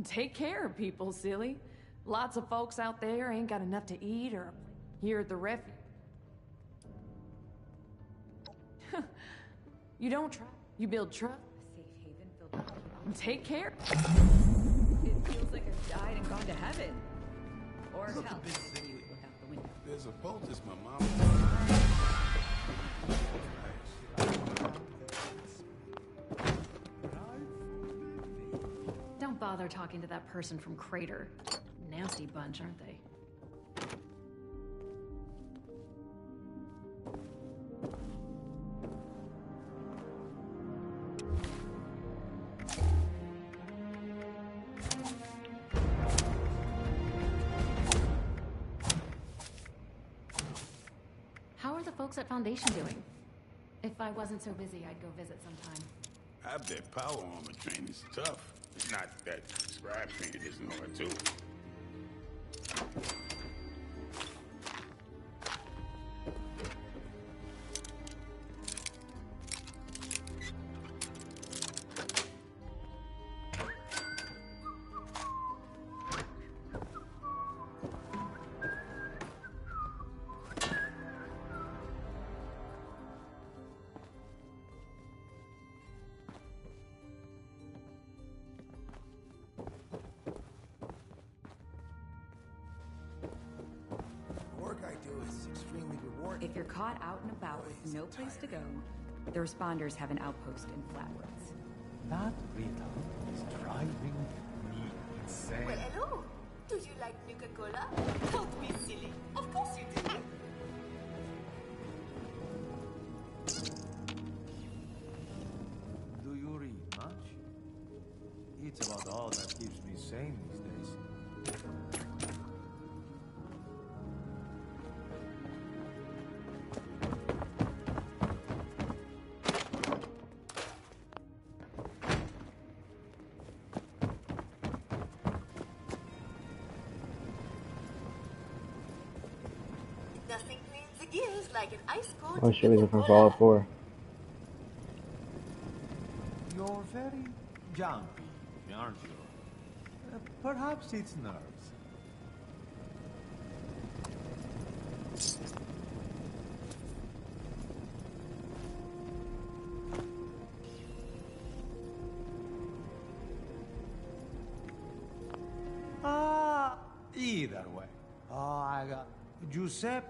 Take care of people, silly. Lots of folks out there ain't got enough to eat or here at the refuge. You don't try. You build trust. A safe haven filled with people. Take care. It feels like I've died and gone to heaven. Or hell, when you look out the window. There's a poultice my mom. Don't bother talking to that person from Crater. Nasty bunch, aren't they? How are the folks at Foundation doing? If I wasn't so busy, I'd go visit sometime. I bet power armor training's tough. It's not that scrap training isn't hard too. If you're caught out and about with no place to go, the responders have an outpost in Flatwoods. That Rita is driving me insane. Well, hello. Do you like Nuka-Cola? Don't be silly. Of course you do. Do you read much? It's about all that keeps me sane these days. Nothing cleans the gears like an ice cold. Oh shit, these are from Fallout 4. You're very jumpy, aren't you? Perhaps it's nerves. Either way. I got Giuseppe.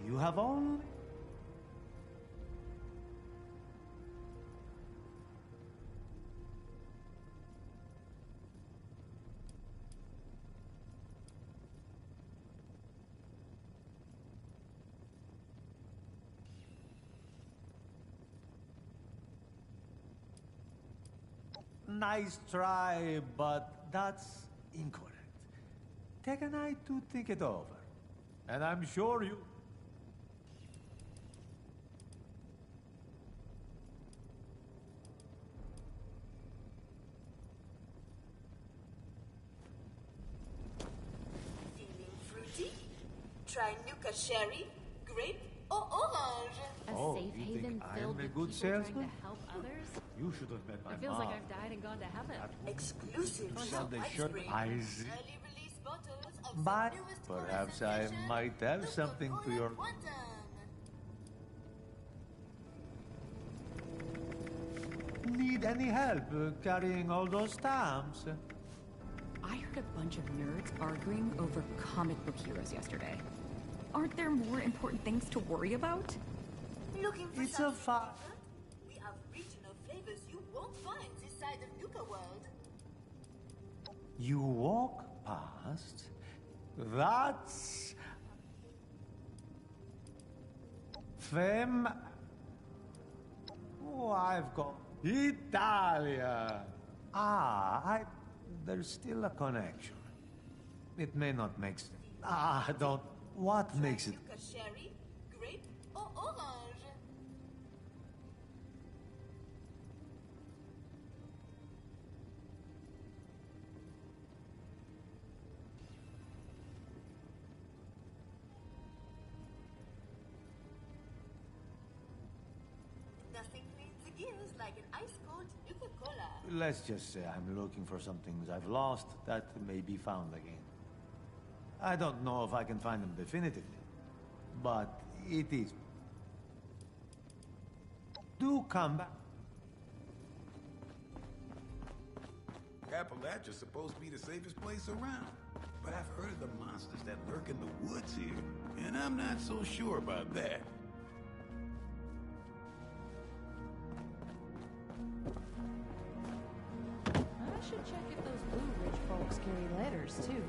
You have only... Nice try, but that's incorrect. Take a night to think it over. And I'm sure you... Feeling fruity? Try Nuka Sherry, grape, or orange. A safe haven filled with people trying to help others? You should have met my It feels mom. like I've died and gone to heaven. Exclusive Sunday White shirt. Spring. I see. Early release bottles of But the newest perhaps I might have something to your... Need any help carrying all those stamps? I heard a bunch of nerds arguing over comic book heroes yesterday. Aren't there more important things to worry about? Looking for It's a something fa... different? We have regional flavors you won't find this side of Nuka World. You walk past... That's... Fem... Oh, I've got... Italia! There's still a connection. It may not make sense. Don't... What makes it... Nuka Sherry, grape, or orange. like an ice-cold Nuka-Cola. Let's just say I'm looking for some things I've lost that may be found again. I don't know if I can find them definitively, but it is. Do come back. Appalachia's supposed to be the safest place around. But I've heard of the monsters that lurk in the woods here, and I'm not so sure about that. I should check if those Blue Ridge folks carry letters, too.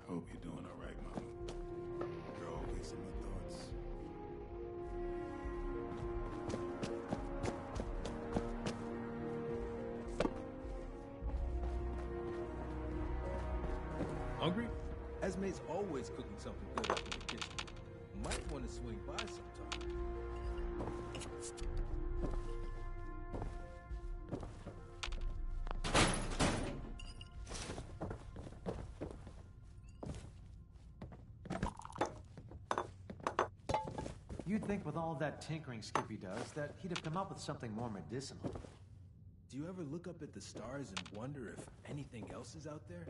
Hope you're doing all right, Mama. You're always in my thoughts. Hungry? Esme's always cooking something good up in the kitchen. Might want to swing by sometime. You'd think with all that tinkering Skippy does that he'd have come up with something more medicinal. Do you ever look up at the stars and wonder if anything else is out there?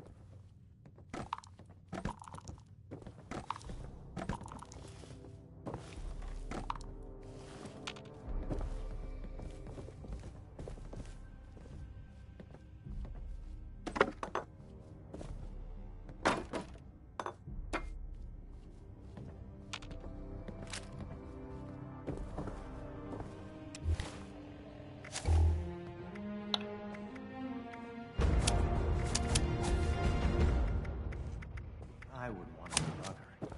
I would want to bug her.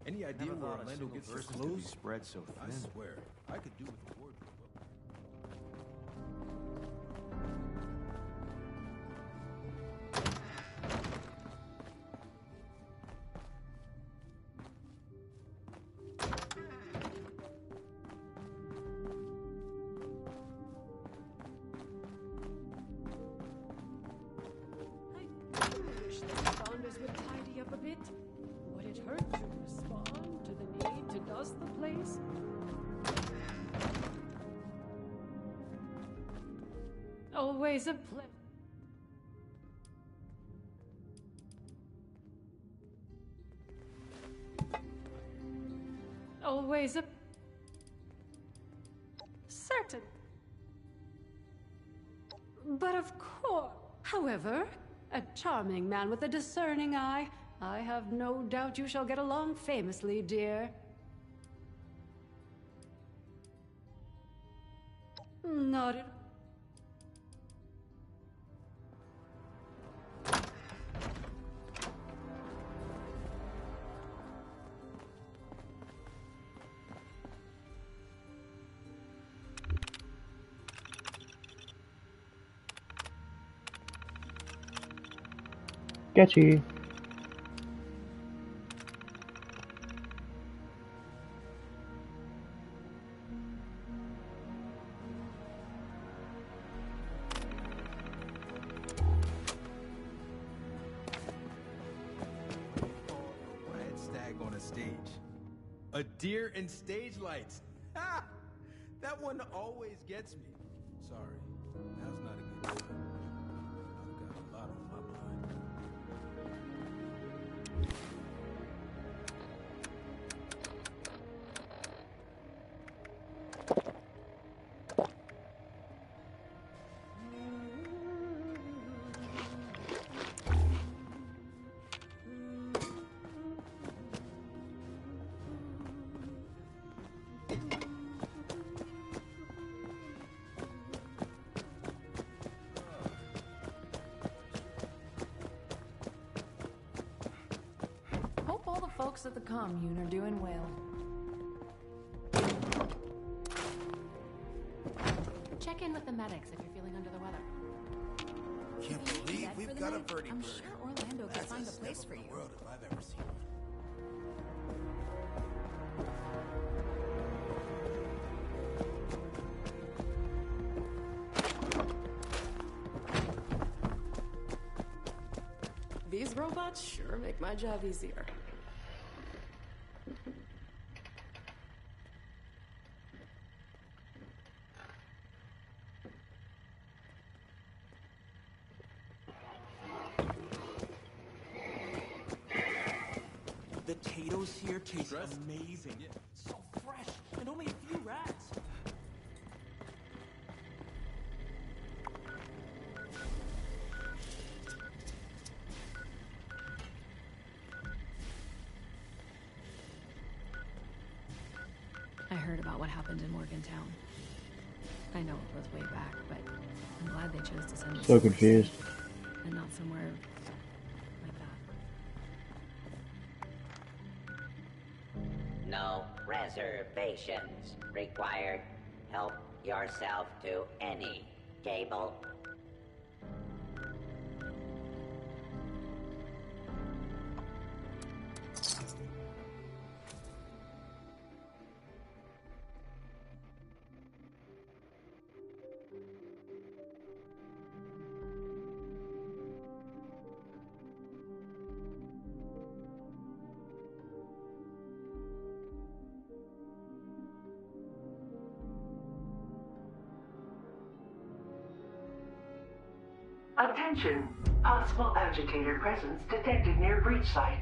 Any idea Never where thought a Orlando single gets his person could be clothes? spread so I thin. swear, I could do with a wardrobe. I do wish the Saunders would tidy up a bit. Would it hurt to respond to the need to dust the place? Always a pleasure. Always a... Certain. But of course. However, a charming man with a discerning eye. I have no doubt you shall get along famously, dear. Not at Sketchy. Red stag on a stage. A deer and stage lights. Ha! That one always gets me. Sorry, now's not a good time. I've got a lot on my mind. folks at the commune are doing well. Check in with the medics if you're feeling under the weather. Can't believe we've got a birdie I'm bird. sure Orlando could find a place for you. World if I've ever seen one. These robots sure make my job easier. The potatoes here taste amazing. So fresh, and only a few rats. I heard about what happened in Morgantown. I know it was way back, but I'm glad they chose to send me So somewhere confused. safe and not somewhere like that. No reservations required. Help yourself to any table. Attention! Possible agitator presence detected near breach site.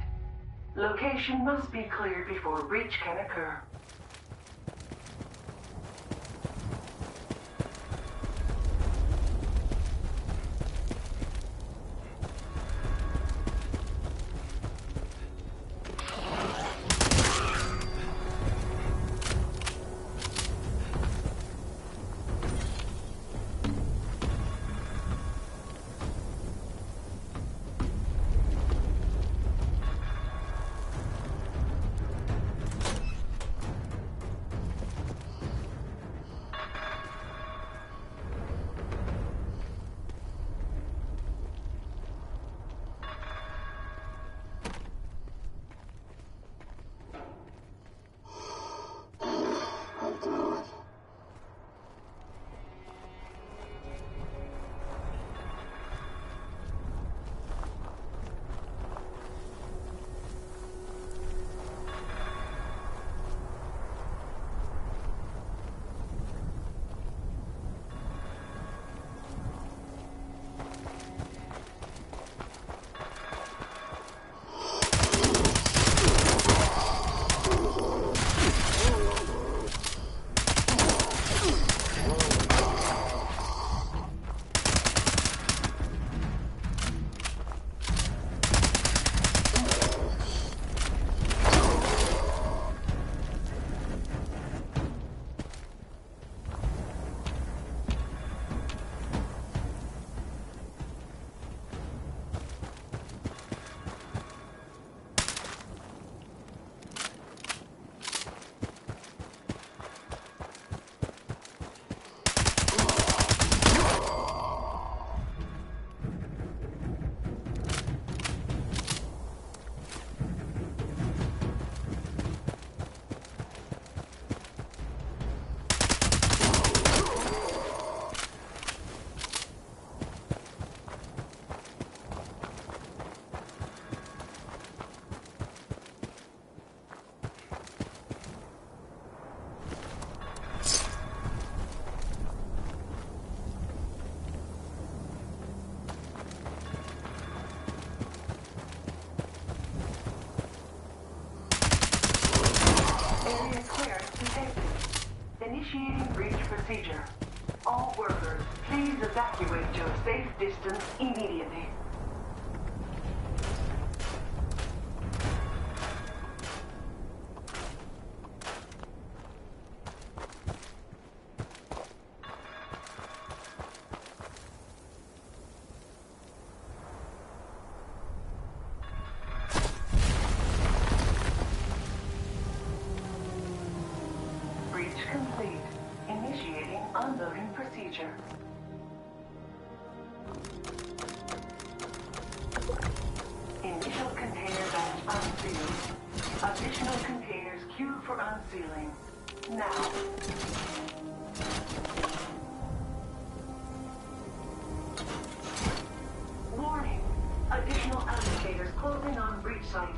Location must be cleared before breach can occur. Area clearance detected. Initiating breach procedure. All workers, please evacuate to a safe distance immediately. procedure. Initial container batch unsealed. Additional containers queued for unsealing. Now. Warning. Additional allocators closing on breach site.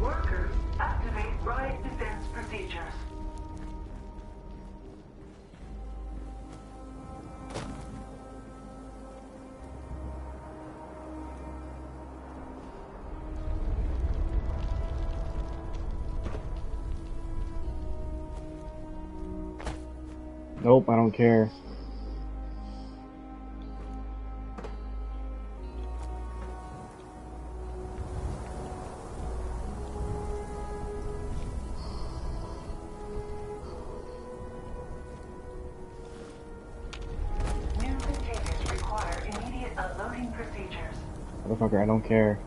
Workers, activate riot defense procedures. Nope, I don't care. New containers require immediate unloading procedures. Motherfucker, I don't care.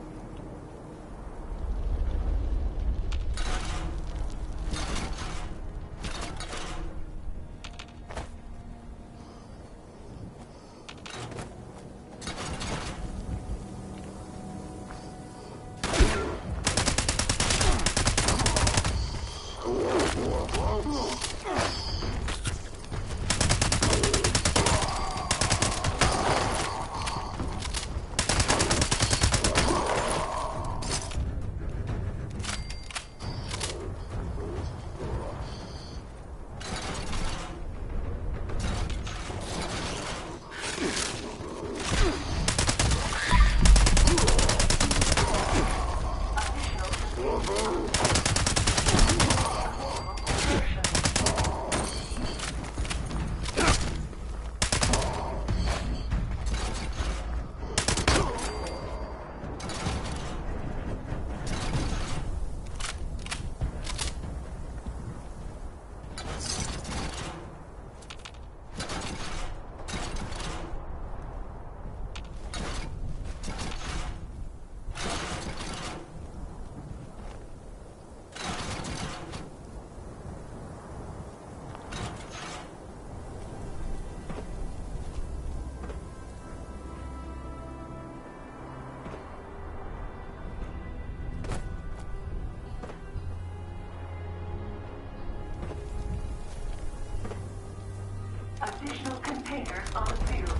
Additional containers on the field.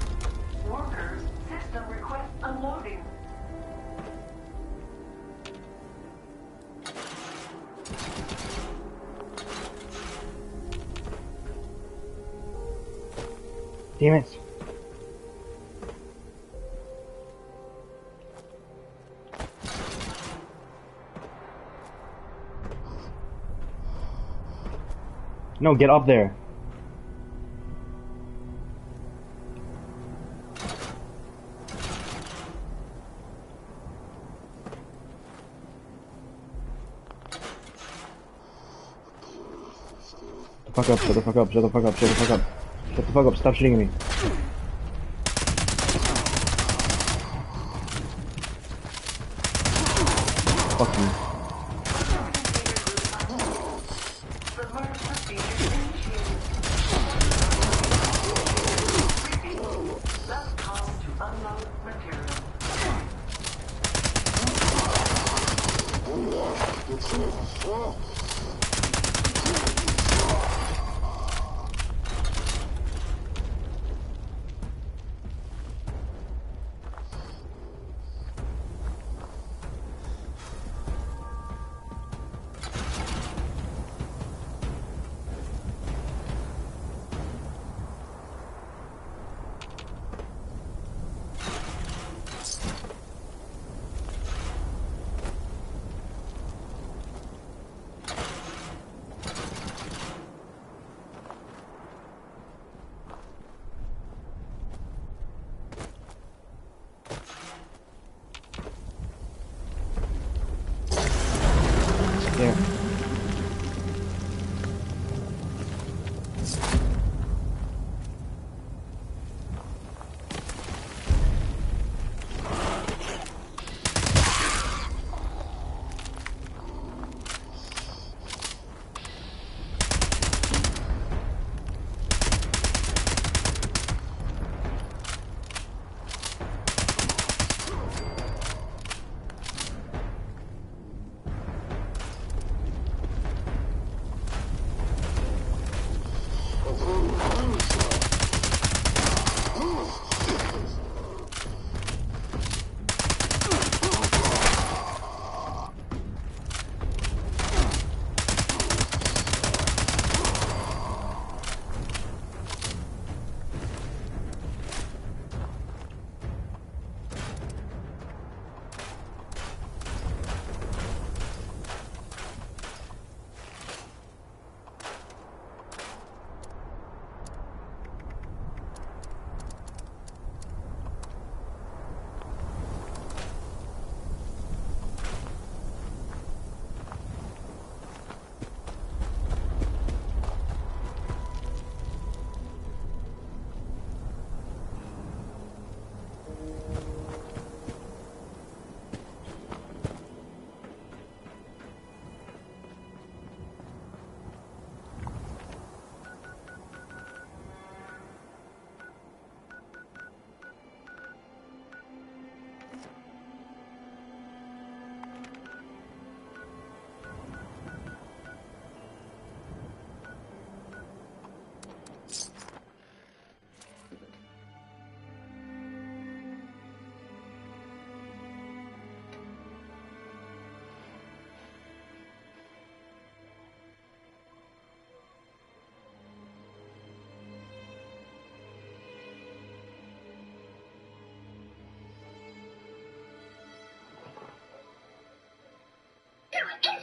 Workers, system request unloading. Damn it. No, get up there. Fuck up, shut the fuck up, shut the fuck up, shut the fuck up. Shut the fuck up, stop shooting at me. Fuck you. There.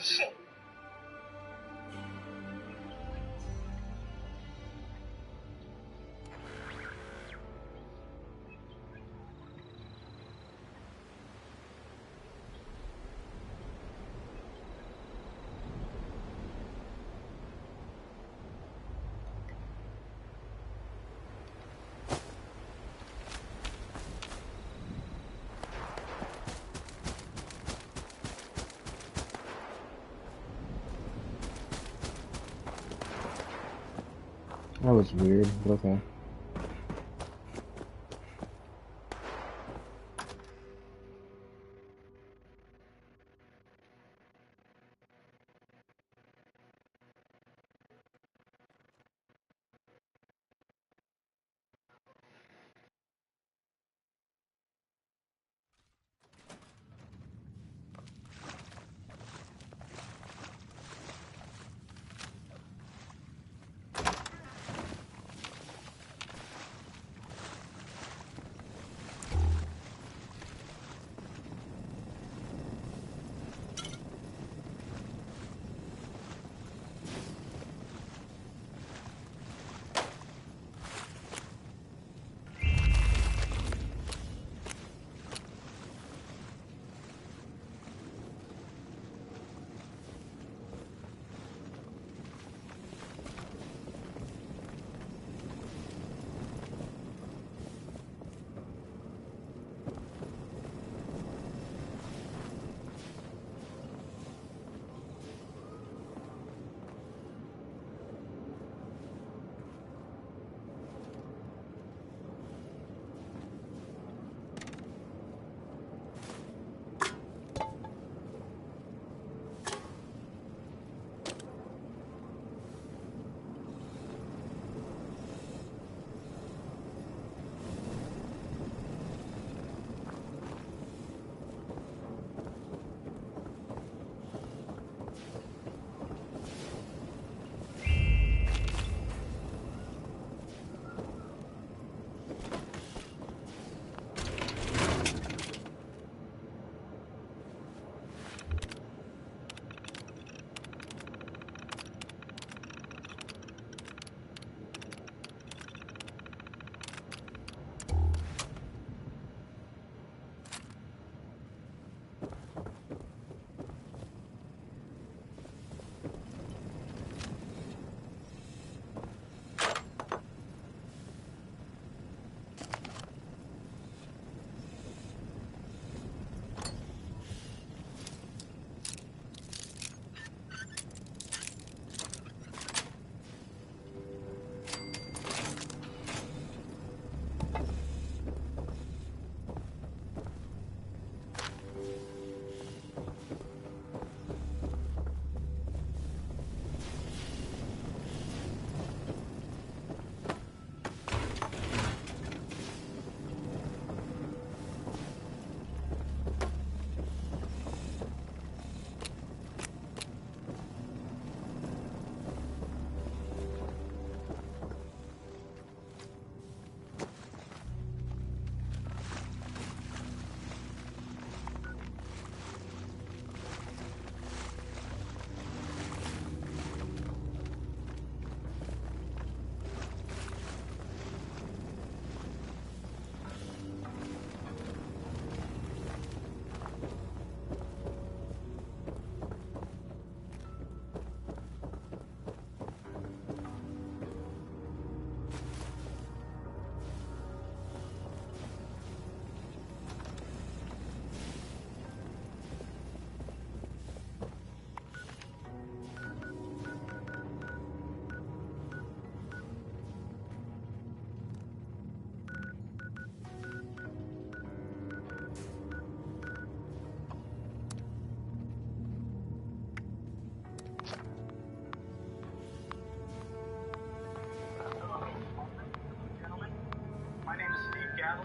shit. That was weird, but okay.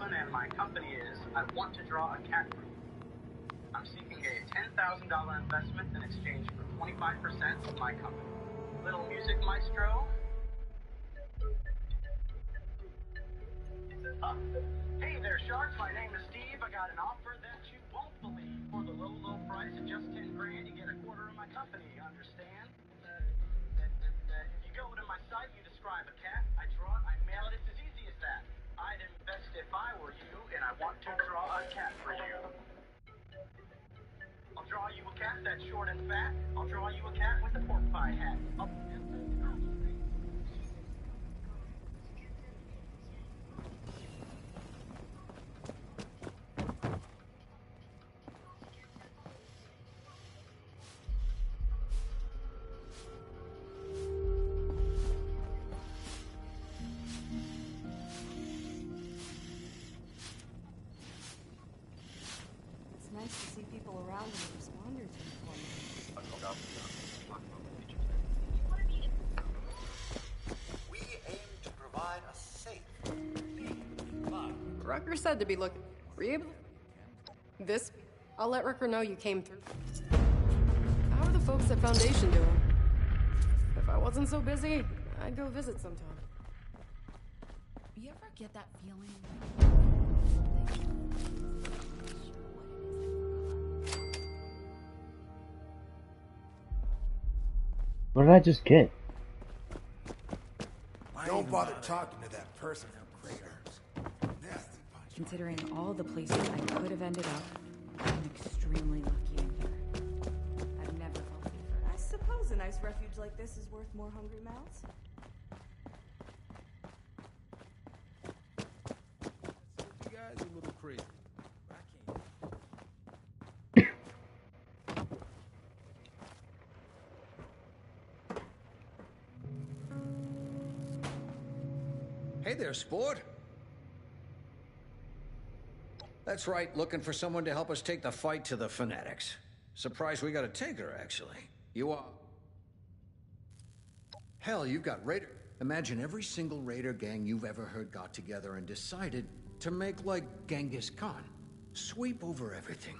And my company is I Want to Draw a Cat for You. I'm seeking a $10,000 investment in exchange for 25% of my company. Little music, maestro? Hey there, sharks. My name is Steve. I got an offer that you won't believe. For the low, low price of just 10 grand, you get get a quarter of my company, you understand? You go to my site, you describe a cat, I draw it, I mail it, it's as easy as that. I'd invest if I were you, and I want to draw a cat for you. I'll draw you a cat that's short and fat. I'll draw you a cat with a pork pie hat. It's nice to see people around and the responders informed. We aim to provide a safe, Rucker said to be looking. Reeb? This? I'll let Rucker know you came through. How are the folks at Foundation doing? If I wasn't so busy, I'd go visit sometime. You ever get that feeling? What did I just get? Don't bother talking to that person from Crater. Nasty punch. Considering all the places I could have ended up, I'm extremely lucky I'm here. I've never felt safer. I suppose a nice refuge like this is worth more hungry mouths. You guys are a little crazy. I can't. Hey there, sport. That's right, looking for someone to help us take the fight to the Fanatics. Surprised we got a taker, actually. You are... Hell, you've got Raider. Imagine every single Raider gang you've ever heard got together and decided to make like Genghis Khan. Sweep over everything.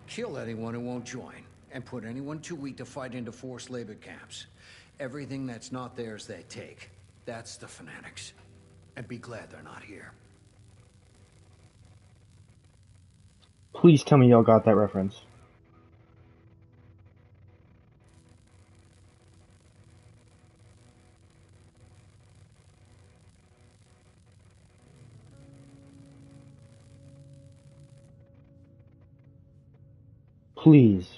Kill anyone who won't join. And put anyone too weak to fight into forced labor camps. Everything that's not theirs, they take. That's the Fanatics. And be glad they're not here. Please tell me y'all got that reference. Please.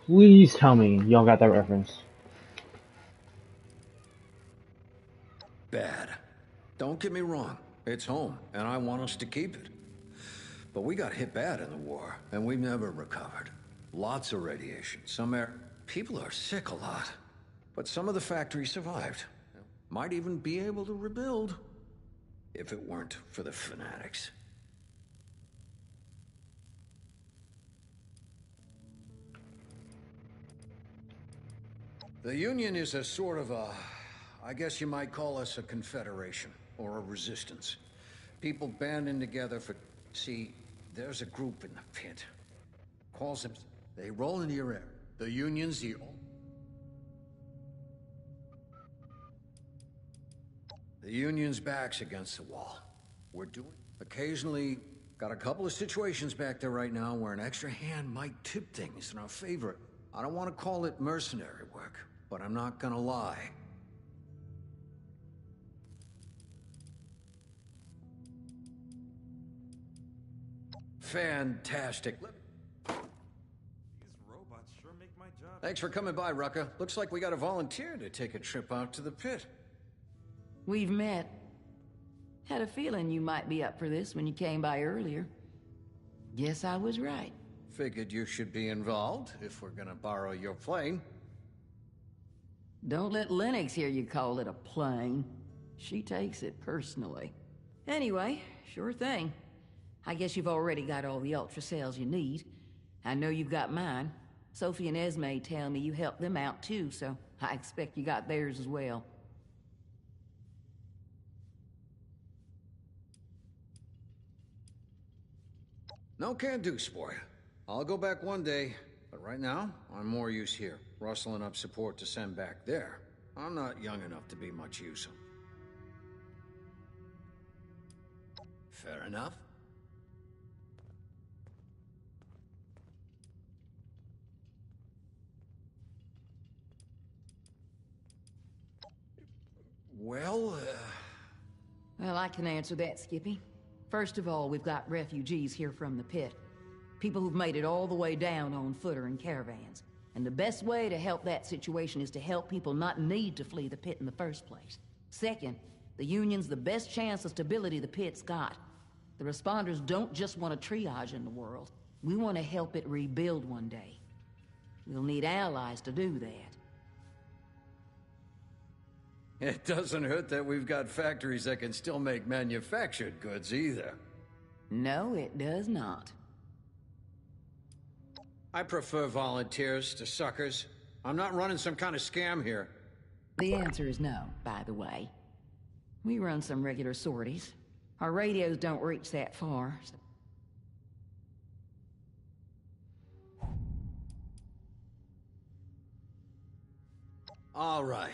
Please tell me y'all got that reference. Bad. Don't get me wrong. It's home, and I want us to keep it. But we got hit bad in the war, and we've never recovered. Lots of radiation. People are sick a lot. But some of the factories survived. Might even be able to rebuild. If it weren't for the Fanatics. The Union is a sort of a... I guess you might call us a confederation, or a resistance. People banding together for... See, there's a group in the pit. Calls them... They roll into your air. The Union's the... The Union's back's against the wall. We're doing... Occasionally, got a couple of situations back there right now where an extra hand might tip things in our favor. I don't want to call it mercenary work, but I'm not gonna lie. Fantastic. These robots sure make my job. Thanks for coming by, Rucka. Looks like we got a volunteer to take a trip out to the pit. We've met. Had a feeling you might be up for this when you came by earlier. Guess I was right. Figured you should be involved, if we're gonna borrow your plane. Don't let Lennox hear you call it a plane. She takes it personally. Anyway, sure thing. I guess you've already got all the Ultra cells you need. I know you've got mine. Sophie and Esme tell me you helped them out too, so I expect you got theirs as well. No can do, sport. I'll go back one day, but right now, I'm more use here, rustling up support to send back there. I'm not young enough to be much use. Fair enough. Well, Well, I can answer that, Skippy. First of all, we've got refugees here from the pit. People who've made it all the way down on foot or in caravans. And the best way to help that situation is to help people not need to flee the pit in the first place. Second, the Union's the best chance of stability the pit's got. The responders don't just want to triage in the world. We want to help it rebuild one day. We'll need allies to do that. it doesn't hurt that we've got factories that can still make manufactured goods either. No, it does not. I prefer volunteers to suckers. I'm not running some kind of scam here. The answer is no, by the way. We run some regular sorties. Our radios don't reach that far. So all right.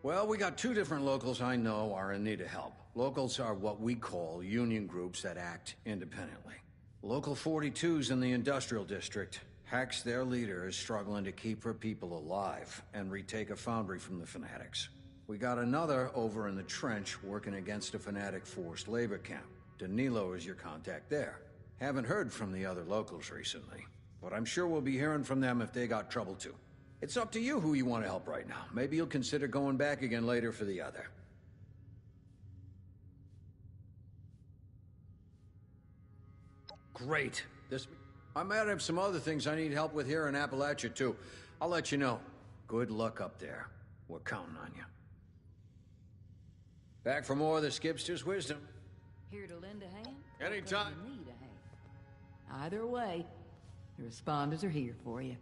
Well, we got two different locals I know are in need of help. Locals are what we call union groups that act independently. Local 42's in the industrial district. Hex, their leader, is struggling to keep her people alive and retake a foundry from the fanatics. We got another over in the trench working against a fanatic forced labor camp. Danilo is your contact there. Haven't heard from the other locals recently, but I'm sure we'll be hearing from them if they got trouble too. It's up to you who you want to help right now. Maybe you'll consider going back again later for the other. Great. I might have some other things I need help with here in Appalachia too. I'll let you know. Good luck up there. We're counting on you. Back for more of the Skipster's wisdom. Here to lend a hand? Anytime. Or need a hand? Either way, the responders are here for you.